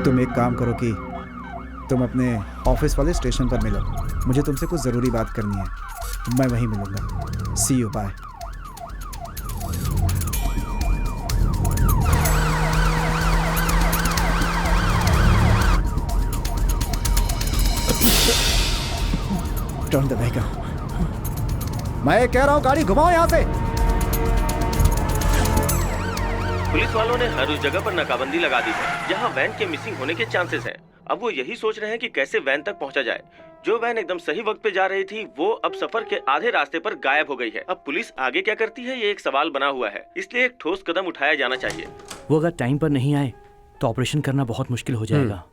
तुम एक काम करो कि तुम अपने ऑफिस वाले स्टेशन पर मिलो। मुझे तुमसे कुछ ज़रूरी बात करनी है। मैं वहीं मिलूंगा। See you, bye. Turn the vehicle. मैं कह रहा हूँ गाड़ी घुमाओ यहाँ से। पुलिस वालों ने हर उस जगह पर नाकाबंदी लगा दी है जहां वैन के मिसिंग होने के चांसेस हैं। अब वो यही सोच रहे हैं कि कैसे वैन तक पहुंचा जाए। जो वैन एकदम सही वक्त पे जा रही थी वो अब सफर के आधे रास्ते पर गायब हो गई है। अब पुलिस आगे क्या करती है ये एक सवाल बना हुआ है, इसलिए एक ठोस कदम उठाया जाना चाहिए। वो अगर टाइम पर नहीं आए तो ऑपरेशन करना बहुत मुश्किल हो जाएगा।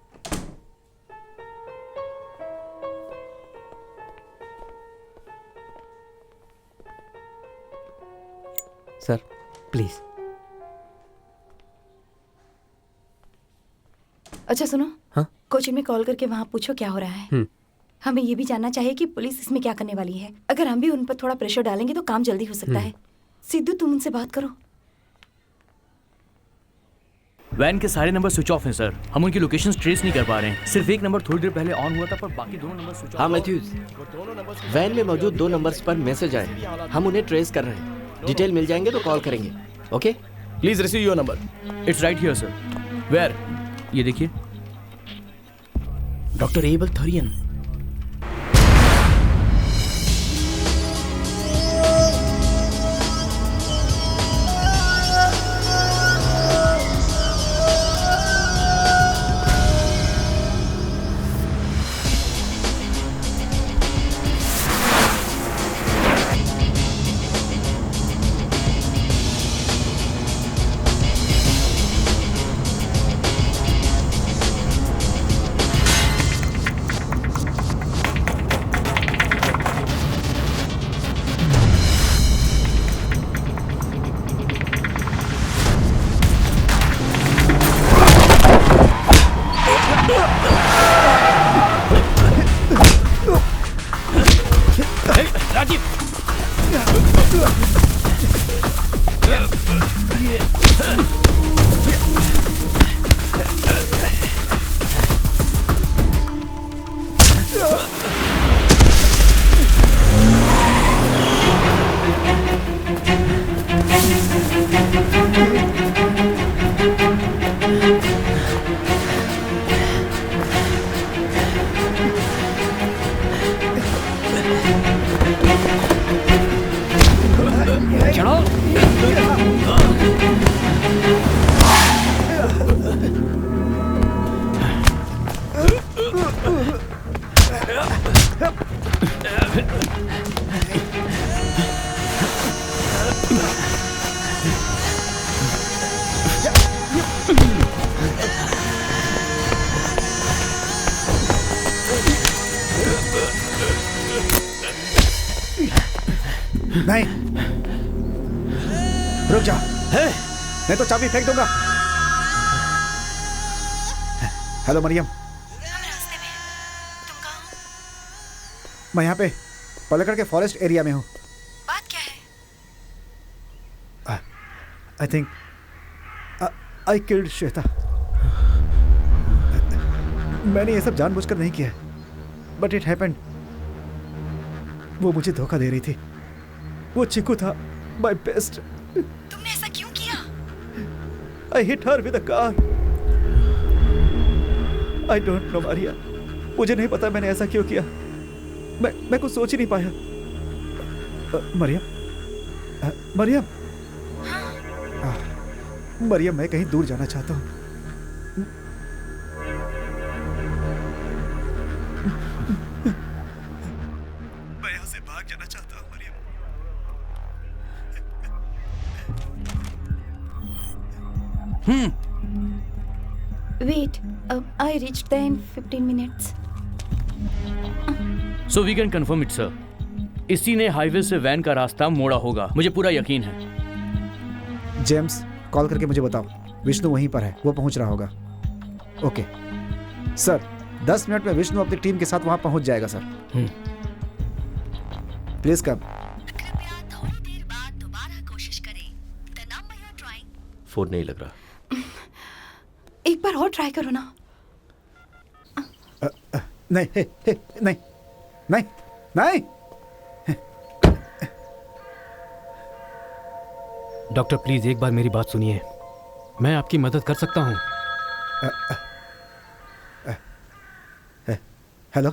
Sir please. अच्छा सुनो, हाँ? कोचिंग में कॉल करके वहाँ पूछो क्या हो रहा है। हमें ये भी जानना चाहिए कि पुलिस इसमें क्या करने वाली है। अगर हम भी उन पर थोड़ा प्रेशर डालेंगे तो काम जल्दी हो सकता है। सिद्धू, तुम उनसे बात करो। वैन के सारे नंबर स्विच ऑफ हैं सर। हम उनकी लोकेशन ट्रेस नहीं कर पा रहे हैं। सिर्फ एक नंबर थोड़ी देर पहले ऑन हुआ था, पर बाकी दोनों नंबर स्विच ऑफ। हाँ मैथ्यूज, वैन में मौजूद 2 नंबर्स पर मैसेज आए। हम उन्हें ट्रेस कर रहे हैं। डिटेल मिल जाएंगे तो कॉल करेंगे। Okay, please receive your number. It's right here sir. Where? ये देखिए, डॉक्टर एबल थरियन। नहीं, रुक जा, नहीं तो चाबी फेंक दूंगा। हेलो मरियम, मैं यहाँ पे पलकड़ के फॉरेस्ट एरिया में हूँ। बात क्या है? I think I killed Shweta. मैंने ये सब जानबूझकर नहीं किया, बट इट हैपेंड। वो मुझे धोखा दे रही थी। वो चिकू था, माय बेस्ट। तुमने ऐसा क्यों किया? I hit her with a car. I don't no Maria, मुझे नहीं पता मैंने ऐसा क्यों किया। मैं कुछ सोच ही नहीं पाया। मरियम, मरियम, मरियम, मैं कहीं दूर जाना चाहता हूँ। मैं यहाँ से भाग जाना चाहता हूँ Mariam. Wait, I reached there in 15 minutes. So we can confirm it sir. इसी ने हाईवे से वैन का रास्ता मोड़ा होगा, मुझे पूरा यकीन है। जेम्स, कॉल करके मुझे बताओ, विष्णु वहीं पर है, वो पहुंच रहा होगा। ओके सर, 10 मिनट में विष्णु अपनी टीम के साथ वहां पहुंच जाएगा सर। Please come. फोन नहीं लग रहा। एक बार और ट्राई करो ना। नहीं, नहीं, नहीं, नहीं। डॉक्टर प्लीज एक बार मेरी बात सुनिए, मैं आपकी मदद कर सकता हूँ। हेलो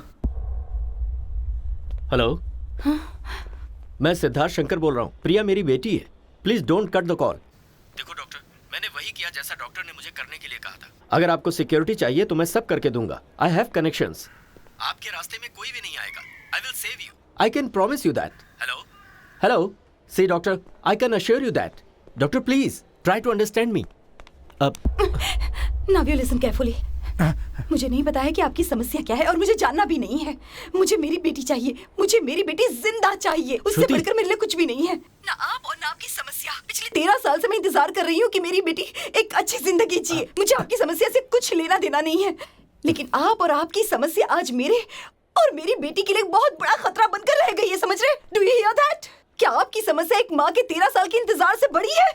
हेलो, मैं सिद्धार्थ शंकर बोल रहा हूँ। प्रिया मेरी बेटी है, please don't cut the call. देखो डॉक्टर, मैंने वही किया जैसा डॉक्टर ने मुझे करने के लिए कहा था। अगर आपको सिक्योरिटी चाहिए तो मैं सब करके दूंगा। I have connections. आपके रास्ते में कोई भी नहीं आएगा। I will save you. I can promise you that. Hello hello, see doctor, I can assure you that. Doctor please try to understand me. Now you listen carefully. मुझे नहीं पता है कि आपकी समस्या क्या है और मुझे जानना भी नहीं है। मुझे मेरी बेटी चाहिए, मुझे मेरी बेटी जिंदा चाहिए। उससे बढ़कर मेरे लिए कुछ भी नहीं है। ना आप और ना आपकी समस्या। पिछले 13 साल से मैं इंतजार कर रही हूँ कि मेरी बेटी एक अच्छी जिंदगी जिए। मुझे आपकी समस्या से कुछ लेना देना नहीं है, लेकिन आप और आपकी समस्या आज मेरे और मेरी बेटी के लिए बहुत बड़ा खतरा बनकर रह गई है, समझ रहे? Do you here that? क्या आपकी समस्या एक माँ के 13 साल के इंतजार से बड़ी है?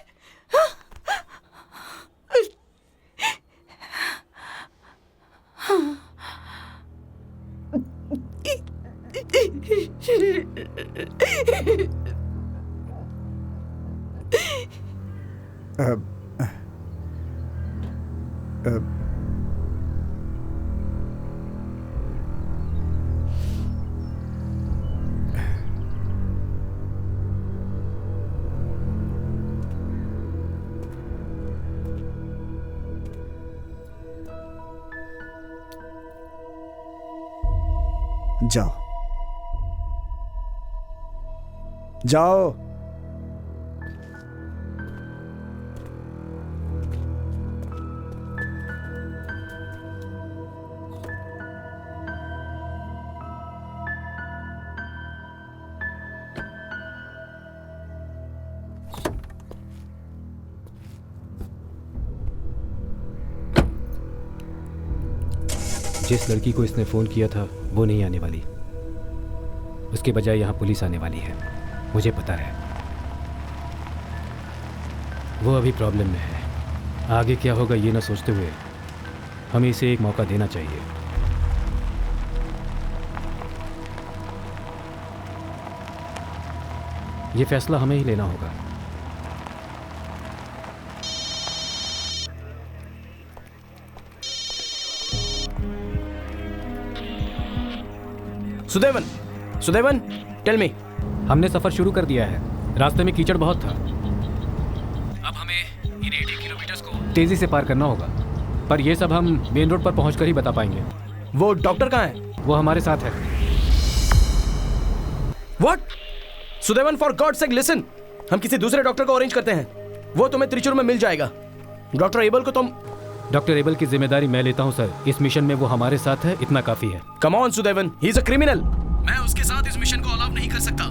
जाओ जाओ। जिस लड़की को इसने फ़ोन किया था वो नहीं आने वाली, उसके बजाय यहाँ पुलिस आने वाली है, मुझे पता है। वो अभी प्रॉब्लम में है। आगे क्या होगा ये ना सोचते हुए हमें इसे एक मौका देना चाहिए। ये फैसला हमें ही लेना होगा। सुदेवन, सुदेवन, टेल मी। हमने सफर शुरू कर दिया है। रास्ते में कीचड़ बहुत था। अब हमें इन 80 किलोमीटर्स को तेजी से पार करना होगा, पर यह सब हम मेन रोड पर पहुंचकर ही बता पाएंगे। वो डॉक्टर कहाँ है? वो हमारे साथ है। What? Sudevan, for God sake listen. हम किसी दूसरे डॉक्टर को अरेंज करते हैं। वो तुम्हें त्रिचुर में मिल जाएगा। डॉक्टर एबल को तुम... डॉक्टर एबल की जिम्मेदारी मैं लेता हूं सर। इस मिशन में वो हमारे साथ है, इतना काफी है। Come on Sudevan, he is a criminal. मैं उसके साथ इस मिशन को अलाउ नहीं कर सकता।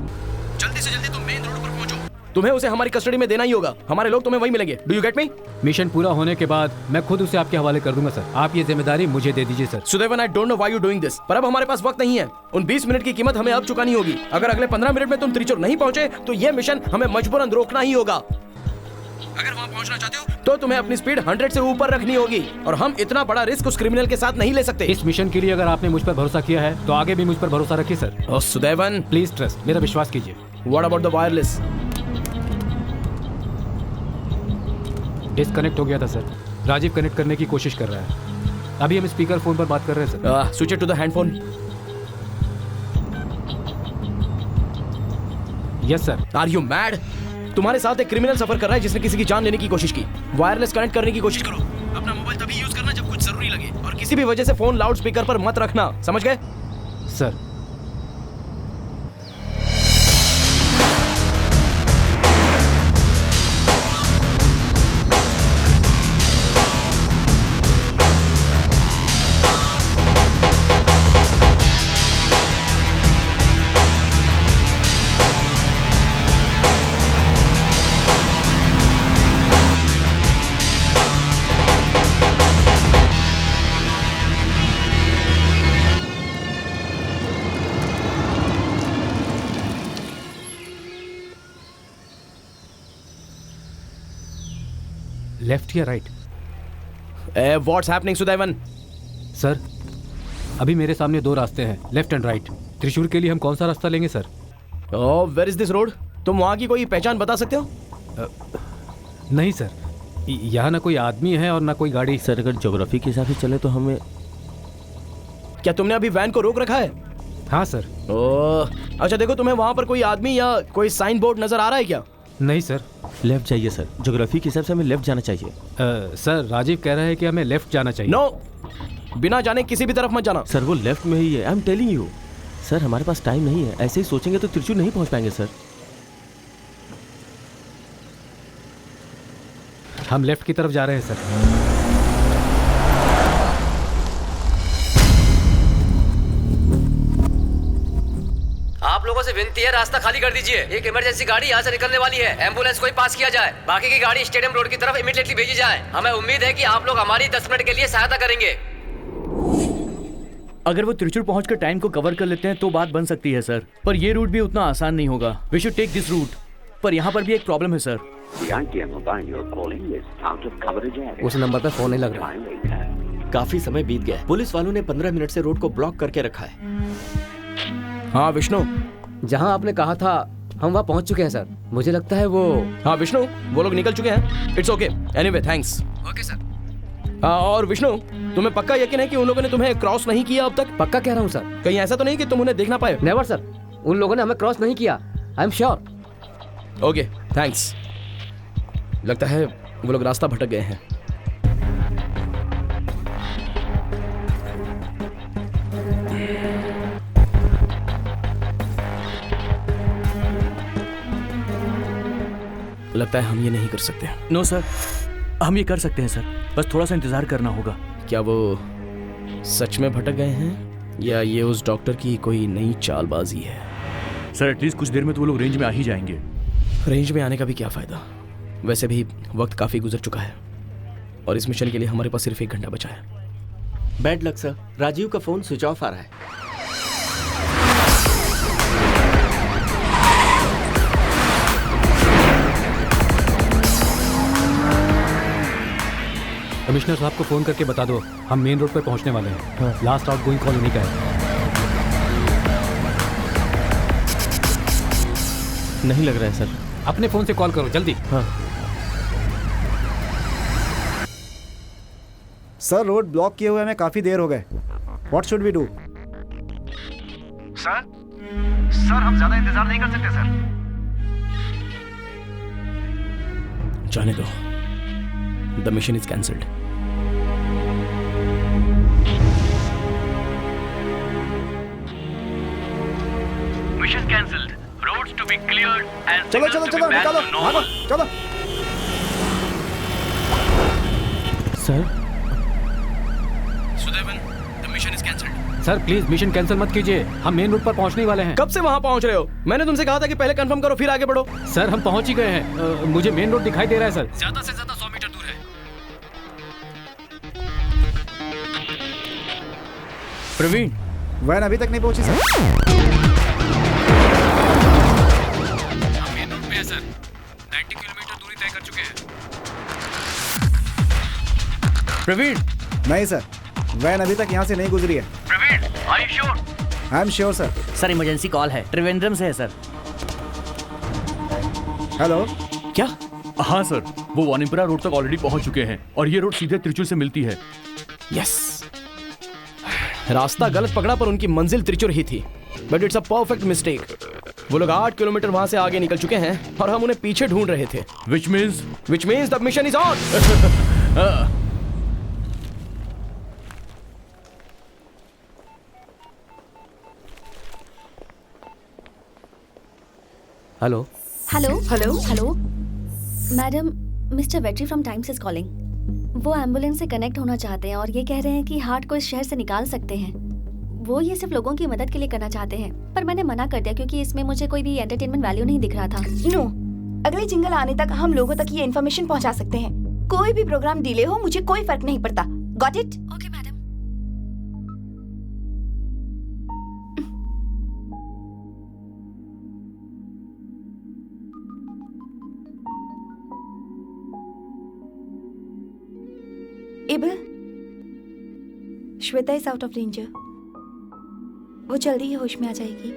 जल्दी से जल्दी तुम मेन रोड पर पहुंचो। तुम्हें उसे हमारी कस्टडी में देना ही होगा। हमारे लोग तुम्हें वहीं मिलेंगे। Do you get me? Mission पूरा होने के बाद मैं खुद उसे आपके हवाले कर दूंगा सर। आप ये जिम्मेदारी मुझे दे दीजिए sir. Sudevan, I don't know why you doing this, पर अब हमारे पास वक्त नहीं है। उन 20 मिनट की कीमत हमें अब चुकानी होगी। अगर अगले 15 मिनट में तुम त्रिचुर नहीं पहुंचे तो ये मिशन हमें मजबूरन रोकना ही होगा। अगर वहां पहुंचना चाहते हो तो तुम्हें अपनी स्पीड 100 से ऊपर रखनी होगी, और हम इतना बड़ा रिस्क उस क्रिमिनल के साथ नहीं ले सकते। इस मिशन के लिए अगर आपने मुझ पर भरोसा किया है तो आगे भी मुझ पर भरोसा रखिए सर। ओह सुदेवन, प्लीज ट्रस्ट, मेरा विश्वास कीजिए। What about the wireless? Disconnect हो गया था सर। राजीव कनेक्ट करने की कोशिश कर रहा है। अभी हम स्पीकर फोन पर बात कर रहे हैं sir. Switch it to the handphone. Yes sir. Are you mad? तुम्हारे साथ एक क्रिमिनल सफर कर रहा है जिसने किसी की जान लेने की कोशिश की। वायरलेस कनेक्ट करने की कोशिश करो। अपना मोबाइल तभी यूज करना जब कुछ जरूरी लगे, और किसी भी वजह से फोन लाउड स्पीकर पर मत रखना, समझ गए? सर। लेफ्ट या right? What's happening Sudevan? Sir, अभी मेरे सामने 2 रास्ते हैं, लेफ्ट एंड राइट। त्रिशूर के लिए हम कौन सा रास्ता लेंगे sir? Oh, where is this road? तुम वहां की कोई पहचान बता सकते हो? नहीं सर, यहाँ ना कोई आदमी है और ना कोई गाड़ी। सर, अगर ज्योग्राफी के हिसाब से चले तो हमें... क्या तुमने अभी वैन को रोक रखा है? हाँ सर। ओह, अच्छा देखो, तुम्हें वहां पर कोई आदमी या कोई साइन बोर्ड नजर आ रहा है क्या? नहीं सर। लेफ्ट जाइए सर, ज्योग्राफी के हिसाब से हमें लेफ्ट जाना चाहिए। सर, राजीव कह रहा है कि हमें लेफ्ट जाना चाहिए। नो, बिना जाने किसी भी तरफ मत जाना। सर, वो लेफ्ट में ही है, I am telling you. Sir, हमारे पास टाइम नहीं है, ऐसे ही सोचेंगे तो त्रिचुर नहीं पहुंच पाएंगे सर। हम लेफ्ट की तरफ जा रहे हैं सर। आप लोगों से विनती है, रास्ता खाली कर दीजिए। एक इमरजेंसी गाड़ी यहाँ से निकलने वाली है। एम्बुलेंस को ही पास किया जाए, बाकी की गाड़ी स्टेडियम रोड की तरफ इमीडिएटली भेजी जाए। हमें उम्मीद है कि आप लोग हमारी 10 मिनट के लिए सहायता करेंगे। अगर वो त्रिचुर पहुंचकर टाइम को कवर कर लेते हैं तो बात बन सकती है सर, पर ये रूट भी उतना आसान नहीं होगा। We should take this route, पर यहाँ पर भी एक प्रॉब्लम है सर। उस नंबर पर फोन नहीं लग रहा। काफी समय बीत गया है। पुलिस वालों ने 15 मिनट से रोड को ब्लॉक करके रखा है। हाँ विष्णु, जहाँ आपने कहा था हम वहाँ पहुँच चुके हैं सर। मुझे लगता है वो... हाँ विष्णु, वो लोग निकल चुके हैं। It's okay, anyway thanks. Okay sir. और विष्णु, तुम्हें पक्का यकीन है कि उन लोगों ने तुम्हें क्रॉस नहीं किया अब तक? पक्का कह रहा हूँ सर। कहीं ऐसा तो नहीं कि तुम उन्हें देख ना पाए? नेवर सर, उन लोगों ने हमें क्रॉस नहीं किया, आई एम श्योर। Okay thanks. लगता है वो लोग रास्ता भटक गए हैं। लगता है हम ये नहीं कर सकते। नो सर, हम ये कर सकते हैं सर, बस थोड़ा सा इंतजार करना होगा। क्या वो सच में भटक गए हैं या ये उस डॉक्टर की कोई नई चालबाजी है? सर, एटलीस्ट कुछ देर में तो वो लोग रेंज में आ ही जाएंगे। रेंज में आने का भी क्या फायदा? वैसे भी वक्त काफी गुजर चुका है और इस मिशन के लिए हमारे पास सिर्फ 1 घंटा बचा है। बैड लक सर, राजीव का फोन स्विच ऑफ आ रहा है। कमिश्नर साहब को फोन करके बता दो हम मेन रोड पर पहुंचने वाले हैं। लास्ट आउट गोइंग कॉल उन्हीं का है। नहीं लग रहा है सर। अपने फोन से कॉल करो जल्दी। हाँ सर, रोड ब्लॉक किए हुए हमें काफी देर हो गए। What should we do? Sir हम ज्यादा इंतजार नहीं कर सकते सर। जाने दो, the mission is cancelled. Mission cancelled, roads to be cleared and चलो चलो चलो, निकालो, भागो, चलो। Sir Sudevan, the mission is cancelled. Sir please mission cancel मत कीजिए, हम मेन रोड पर पहुंचने वाले हैं। कब से वहां पहुंच रहे हो? मैंने तुमसे कहा था कि पहले कंफर्म करो फिर आगे बढ़ो। सर हम पहुंच ही गए हैं, मुझे मेन रोड दिखाई दे रहा है सर। ज्यादा से ज्यादा 100 मीटर दूर है। प्रवीण, वैन अभी तक नहीं पहुंची सर। हम मेन रोड पे है सर, 90 किलोमीटर दूरी तय कर चुके हैं। प्रवीण, नहीं सर, वैन अभी तक यहाँ से नहीं गुजरी है। Praveen, are you sure? I am sure sir. Sir emergency call है, त्रिवेंद्रम से है सर। हेलो। क्या? हाँ सर, वो वानिमपुरा रोड तक ऑलरेडी पहुंच चुके हैं और ये रोड सीधे त्रिचूर से मिलती है। यस, रास्ता गलत पकड़ा पर उनकी मंजिल त्रिचुर ही थी, but it's a perfect mistake. वो लोग 8 किलोमीटर वहां से आगे निकल चुके हैं और हम उन्हें पीछे ढूंढ रहे थे। Which means the mission is on. Hello hello hello hello madam, mister Vetri from times is calling. वो एम्बुलेंस से कनेक्ट होना चाहते हैं और ये कह रहे हैं कि हार्ट को इस शहर से निकाल सकते हैं। वो ये सिर्फ लोगों की मदद के लिए करना चाहते हैं, पर मैंने मना कर दिया क्योंकि इसमें मुझे कोई भी एंटरटेनमेंट वैल्यू नहीं दिख रहा था। नो, अगले जिंगल आने तक हम लोगों तक ये इन्फॉर्मेशन पहुंचा सकते हैं। कोई भी प्रोग्राम डिले हो मुझे कोई फर्क नहीं पड़ता। Got it? Okay madam. Able, Shweta is out of danger. वो जल्दी ही होश में आ जाएगी।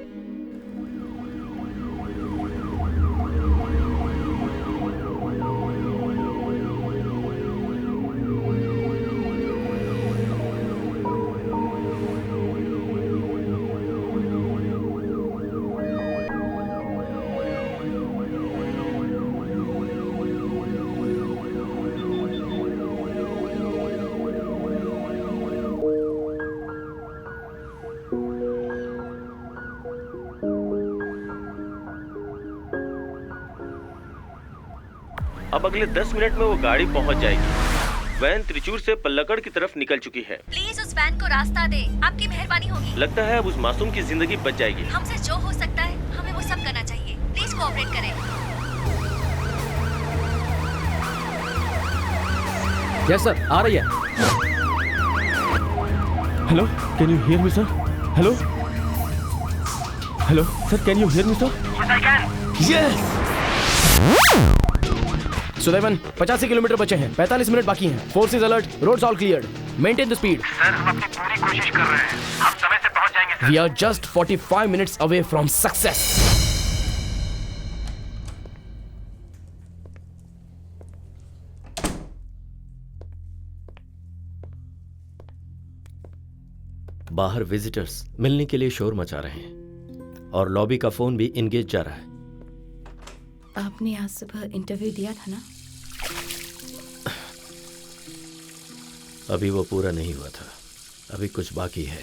अब अगले 10 मिनट में वो गाड़ी पहुंच जाएगी। वैन त्रिचूर से पल्लकड़ की तरफ निकल चुकी है। प्लीज उस वैन को रास्ता दे, आपकी मेहरबानी होगी। लगता है अब उस मासूम की जिंदगी बच जाएगी। हमसे जो हो सकता है हमें वो सब करना चाहिए। प्लीज कोऑपरेट करें। यस सर, आ रही है। Hello, can you hear me sir? Hello hello sir, can you hear me sir? Yes. Sudevan, 85 kilometre बचे हैं, 45 मिनट बाकी हैं। Forces alert, roads all cleared, maintain the speed. Sir हम अपनी पूरी कोशिश कर रहे हैं, हम समय से पहुंच जाएंगे sir. We are just 45 minutes away from success. बाहर विजिटर्स मिलने के लिए शोर मचा रहे हैं और लॉबी का फोन भी इंगेज जा रहा है। आपने आज सुबह इंटरव्यू दिया था ना? अभी वो पूरा नहीं हुआ था, अभी कुछ बाकी है।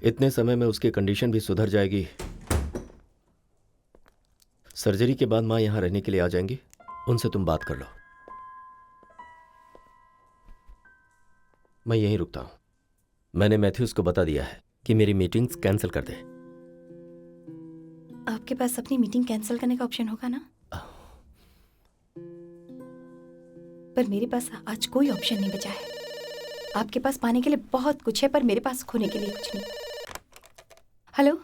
इतने समय में उसकी कंडीशन भी सुधर जाएगी। सर्जरी के बाद माँ यहां रहने के लिए आ जाएंगी, उनसे तुम बात कर लो। मैं यहीं रुकता हूं। मैंने मैथ्यूज को बता दिया है कि मेरी मीटिंग्स कैंसिल कर दे। आपके पास अपनी मीटिंग कैंसिल करने का ऑप्शन होगा ना? पर मेरे पास आज कोई ऑप्शन नहीं बचा है। आपके पास पाने के लिए बहुत कुछ है, पर मेरे पास खोने के लिए कुछ नहीं। हेलो,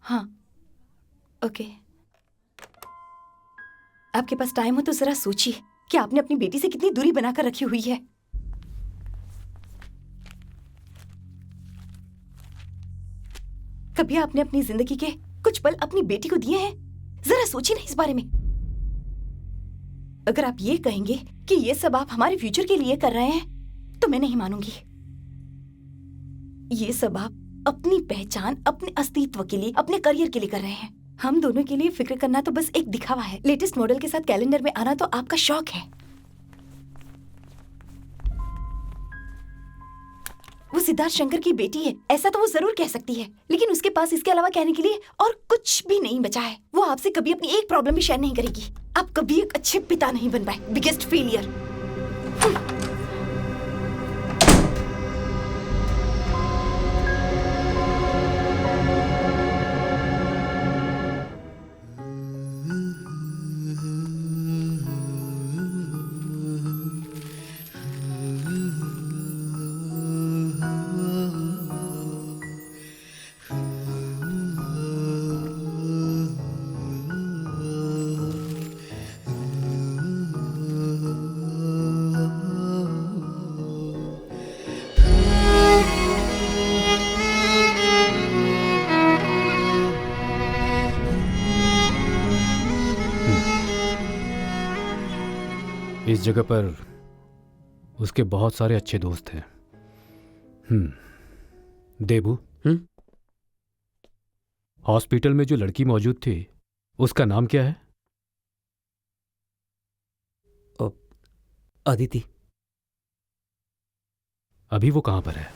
हाँ, ओके। आपके पास टाइम हो तो जरा सोचिए कि आपने अपनी बेटी से कितनी दूरी बनाकर रखी हुई है। कभी आपने अपनी जिंदगी के कुछ पल अपनी बेटी को दिए हैं? जरा सोचिए ना इस बारे में। अगर आप ये कहेंगे कि ये सब आप हमारे फ्यूचर के लिए कर रहे हैं तो मैं नहीं मानूंगी। ये सब आप अपनी पहचान, अपने अस्तित्व के लिए, अपने करियर के लिए कर रहे हैं। हम दोनों के लिए फिक्र करना तो बस एक दिखावा है। लेटेस्ट मॉडल के साथ कैलेंडर में आना तो आपका शौक है। वो सिद्धार्थ शंकर की बेटी है, ऐसा तो वो जरूर कह सकती है, लेकिन उसके पास इसके अलावा कहने के लिए और कुछ भी नहीं बचा है। वो आपसे कभी अपनी एक प्रॉब्लम भी शेयर नहीं करेगी। आप कभी एक अच्छे पिता नहीं बन पाए। Biggest failure. इस जगह पर उसके बहुत सारे अच्छे दोस्त हैं। देबू, हॉस्पिटल में जो लड़की मौजूद थी उसका नाम क्या है? अदिति। अभी वो कहां पर है?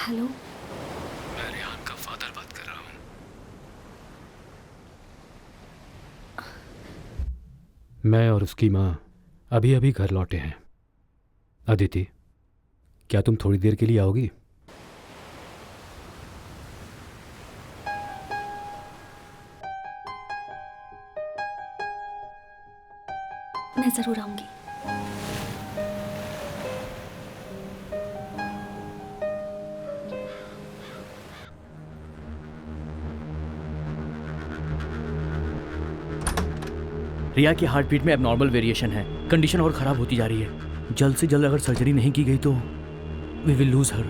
हेलो, मैं रेहान का फादर बात कर रहा हूं। मैं और उसकी मां अभी अभी घर लौटे हैं। अदिति, क्या तुम थोड़ी देर के लिए आओगी? मैं जरूर आऊंगी। रिया की हार्ट बीट में एबनॉर्मल वेरिएशन है। कंडीशन और खराब होती जा रही है। जल्द से जल्द अगर सर्जरी नहीं की गई तो we will lose her.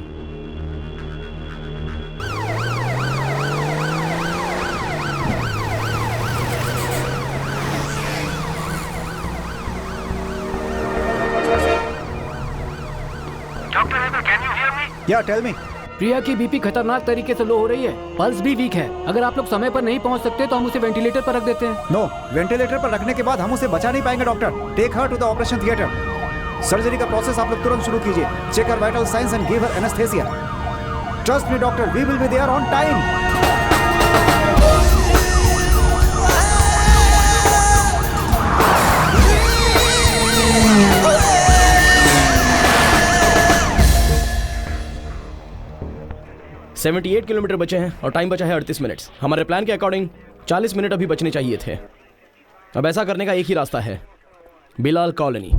Doctor can you hear me? या टेल मी। प्रिया की बीपी खतरनाक तरीके से लो हो रही है, पल्स भी वीक है। अगर आप लोग समय पर नहीं पहुंच सकते तो हम उसे वेंटिलेटर पर रख देते हैं। नो, वेंटिलेटर पर रखने के बाद हम उसे बचा नहीं पाएंगे doctor. Take her to the operation theatre. Surgery का प्रोसेस आप लोग तुरंत शुरू कीजिए। Check her vital science and give her anaesthesia. Trust me doctor, we will be there on time. $78 kilometre बचे हैं और टाइम बचा है 38 मिनट्स। हमारे प्लान के अकॉर्डिंग 40 मिनट अभी बचने चाहिए थे। अब ऐसा करने का एक ही रास्ता है, बिलाल कॉलोनी।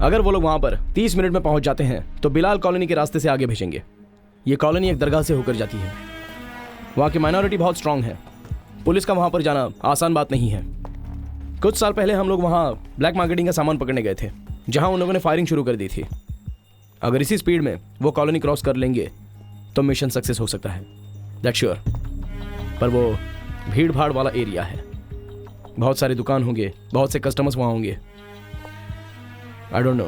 अगर वो लोग वहां पर 30 मिनट में पहुंच जाते हैं तो बिलाल कॉलोनी के रास्ते से आगे भेजेंगे। ये कॉलोनी एक दरगाह से होकर जाती है। वहाँ की माइनॉरिटी बहुत स्ट्रांग है। पुलिस का वहाँ पर जाना आसान बात नहीं है। कुछ साल पहले हम लोग वहाँ ब्लैक मार्केटिंग का सामान पकड़ने गए थे, जहाँ उन लोगों ने फायरिंग शुरू कर दी थी। अगर इसी स्पीड में वो कॉलोनी क्रॉस कर लेंगे तो मिशन सक्सेस हो सकता है, दैट्स श्योर। पर वो भीड़ भाड़ वाला एरिया है, बहुत सारे दुकान होंगे, बहुत से कस्टमर्स वहाँ होंगे। आई don't no,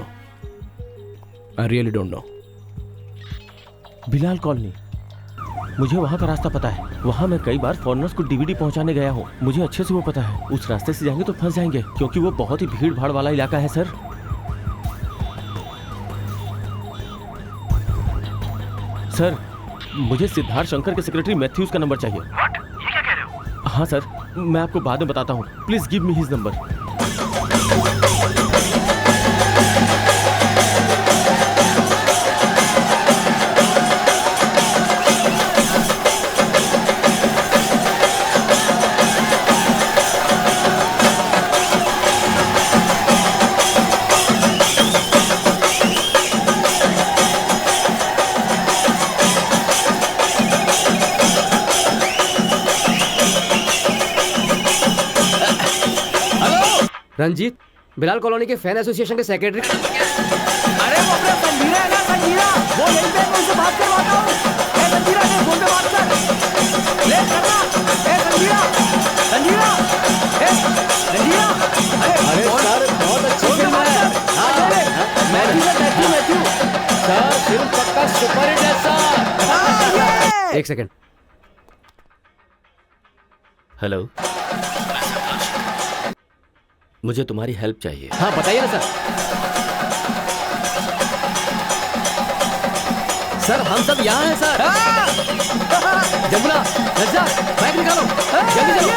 I really don't know. Bilal colony, मुझे वहाँ का रास्ता पता है। वहाँ मैं कई बार फॉरेनर्स को डीवीडी पहुँचाने गया हूँ, मुझे अच्छे से वो पता है। उस रास्ते से जाएंगे तो फंस जाएंगे, क्योंकि वो बहुत ही भीड़ भाड़ वाला इलाका है सर। सर, मुझे सिद्धार्थ शंकर के सेक्रेटरी मैथ्यूज का नंबर चाहिए। ये क्या कह रहे हो? हाँ सर, मैं आपको बाद में बताता हूँ। Please give me his number. Ranjit, Bilal colony के फैन एसोसिएशन के सेक्रेटरी। अरे वो अपना संजीरा है ना, संजीरा, वो यहीं पे, मैं उससे बात करवाता हूँ। ए संजीरा, ने फोन पे बात कर, ले करना। ए संजीरा, संजीरा, ए संजीरा, अरे सर, बहुत अच्छी फिल्म है। मैथ्यू सर, फिल्म पक्का सुपर हिट है सर। एक सेकंड। हेलो, मुझे तुम्हारी हेल्प चाहिए। हाँ बताइए ना सर। सर हम सब यहाँ हैं सर। जमुना, रज्जा, बाइक निकालो, जल्दी चलो।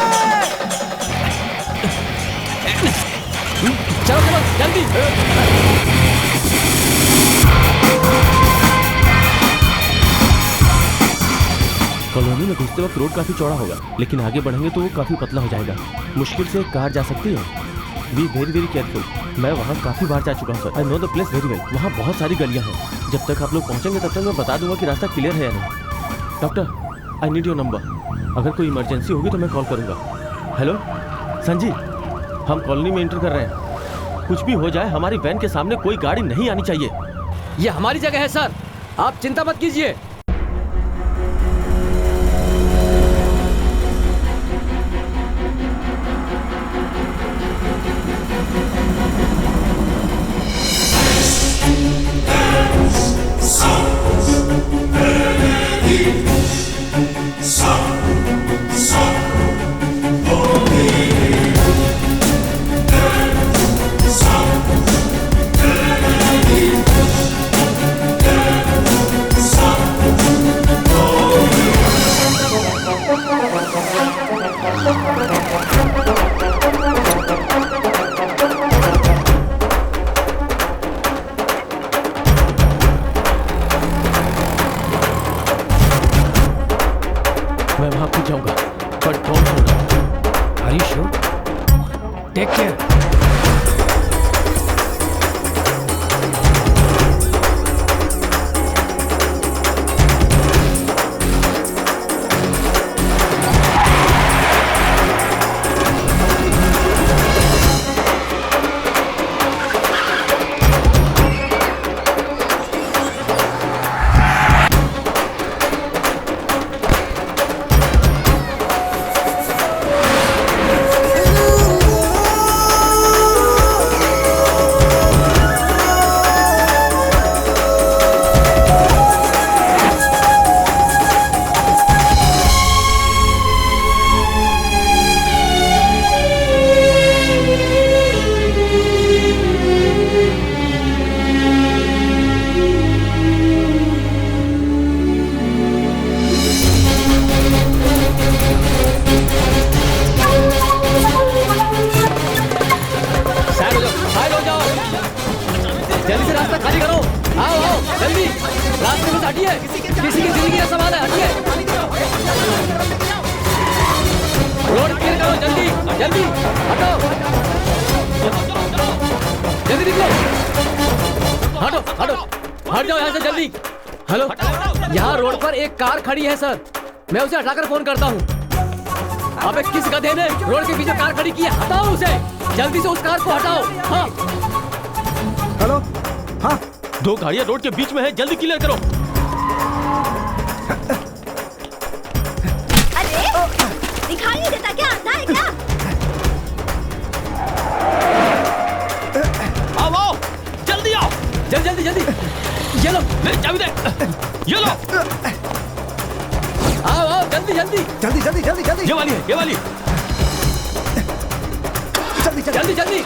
चलो चलो जल्दी। कॉलोनी में घुसते वक्त रोड काफी चौड़ा होगा, लेकिन आगे बढ़ेंगे तो वो काफी पतला हो जाएगा। मुश्किल से एक कार जा सकती है। Be very very careful. मैं वहाँ काफी बार जा चुका हूँ sir. I know the place very well. वहाँ बहुत सारी गलियाँ हैं। जब तक आप लोग पहुँचेंगे तब तक मैं बता दूंगा कि रास्ता क्लियर है या नहीं। Doctor, I need your number. अगर कोई इमरजेंसी होगी तो मैं कॉल करूँगा। हेलो संजीव, हम कॉलोनी में एंटर कर रहे हैं। कुछ भी हो जाए, हमारी वैन के सामने कोई गाड़ी नहीं आनी चाहिए। ये हमारी जगह है सर, आप चिंता मत कीजिए। खड़ी है सर, मैं उसे हटाकर फोन करता हूँ। अबे किस गधे ने रोड के पीछे कार खड़ी की है? हटाओ उसे, जल्दी से उस कार को हटाओ। हाँ हेलो, हाँ 2 गाड़ियाँ रोड के बीच में है, जल्दी क्लियर करो। अरे दिखाई नहीं देता क्या? अंधा है क्या? आओ जल्दी आओ, जल्दी जल्दी। ये लो मेरी चाबी दे, ये लो। आओ जल्दी जल्दी जल्दी जल्दी जल्दी जल्दी। ये वाली है, ये वाली। जल्दी जल्दी जल्दी।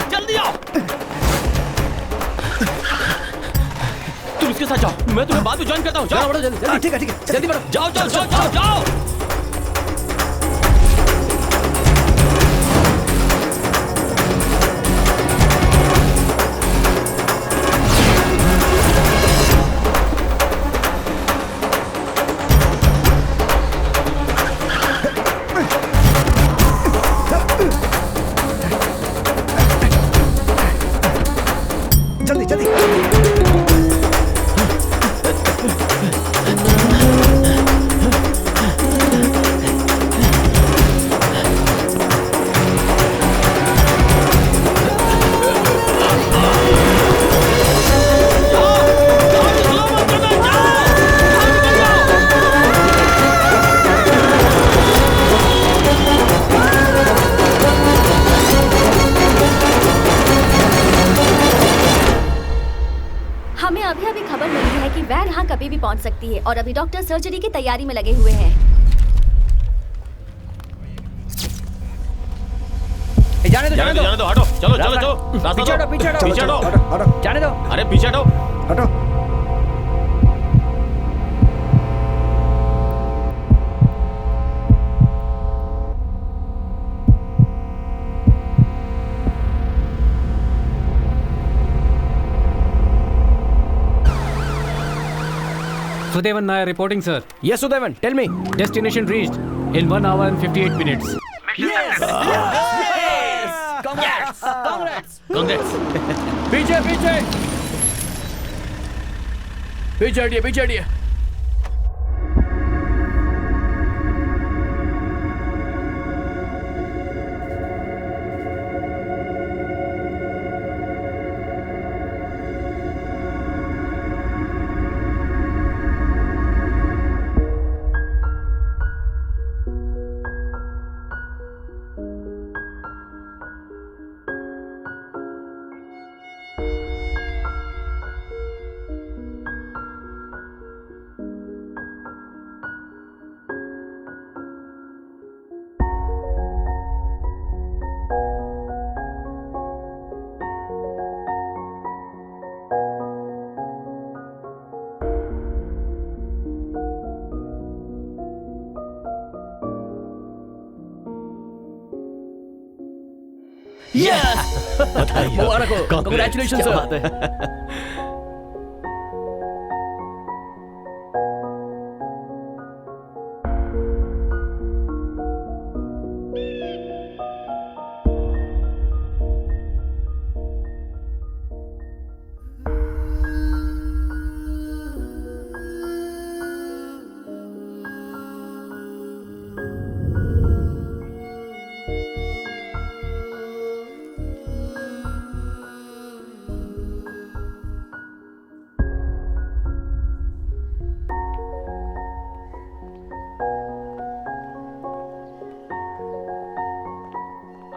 जल्दी आओ। तुम इसके साथ जाओ, मैं तुम्हें बाद में ज्वाइन करता हूँ। जाओ बढ़ो जल्दी। ठीक है जल्दी बढ़ो। जाओ जाओ जाओ जाओ जाओ। बांध सकती है और अभी डॉक्टर सर्जरी की तैयारी में लगे हुए हैं। जाने दो, हटो, चलो चलो चलो, रास्ता पीछे दो, हटो, पीछे हटो, पीछे हटो, जाने दो। अरे पीछे हटो। हटो। Sudevan Nair reporting, sir. Yes, Sudevan, tell me. Destination reached in 1 hour and 58 minutes. Yes! Congrats! Congrats! Congrats. पीछे पीछे पीछे हटिए, पीछे हटिए। मुबारक हो, Congratulations, क्या sir. बात है।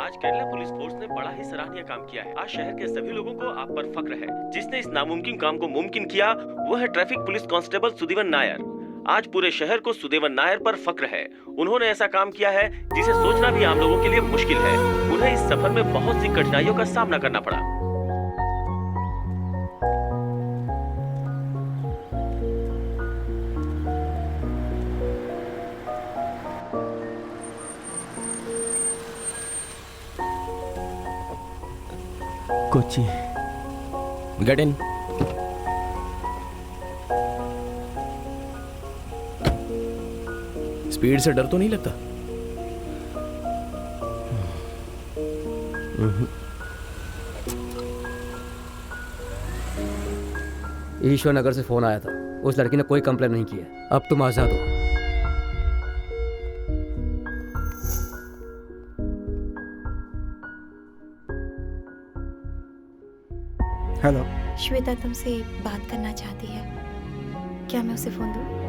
आज केरला पुलिस फोर्स ने बड़ा ही सराहनीय काम किया है। आज शहर के सभी लोगों को आप पर फक्र है। जिसने इस नामुमकिन काम को मुमकिन किया वो है ट्रैफिक पुलिस कांस्टेबल सुदेवन नायर। आज पूरे शहर को सुदेवन नायर पर फक्र है। उन्होंने ऐसा काम किया है जिसे सोचना भी आम लोगों के लिए मुश्किल है। उन्हें इस सफर में बहुत सी कठिनाइयों का सामना करना पड़ा। Kochi, get in. स्पीड से डर तो नहीं लगता? ईश्वर नगर से फोन आया था। उस लड़की ने कोई कंप्लेन नहीं की है। अब तुम आजाद हो। हेलो। श्वेता तुमसे बात करना चाहती है, क्या मैं उसे फोन दूं?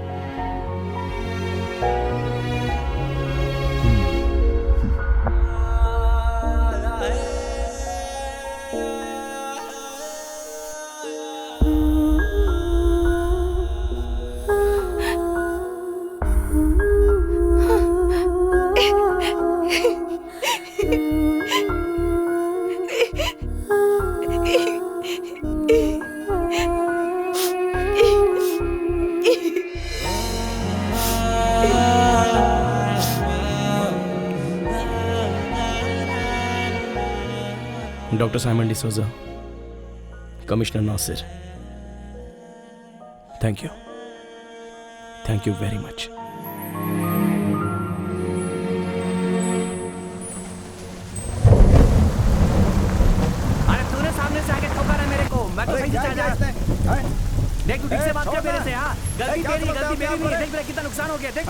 Doctor Simon D'Souza, commissioner Nasir, thank you very much. अरे तूने सामने से आके ठोका ना मेरे को, मैं तो सही से जा। देख तू ठीक से बात कर मेरे से। हाँ, गलती मेरी नहीं है। देख मेरा कितना नुकसान हो गया। देख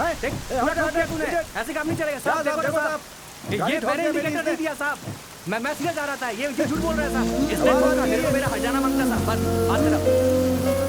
पूरा ठोक दिया तूने। ऐसे काम नहीं चलेगा साहब। देखो साहब, ये मैंने इंडिकेटर नहीं दिया साहब। मैं सीधा जा रहा था। ये झूठ बोल रहा है साहब। इसने मेरे को मेरा हर्जाना मांगता साहब। बस बात करो।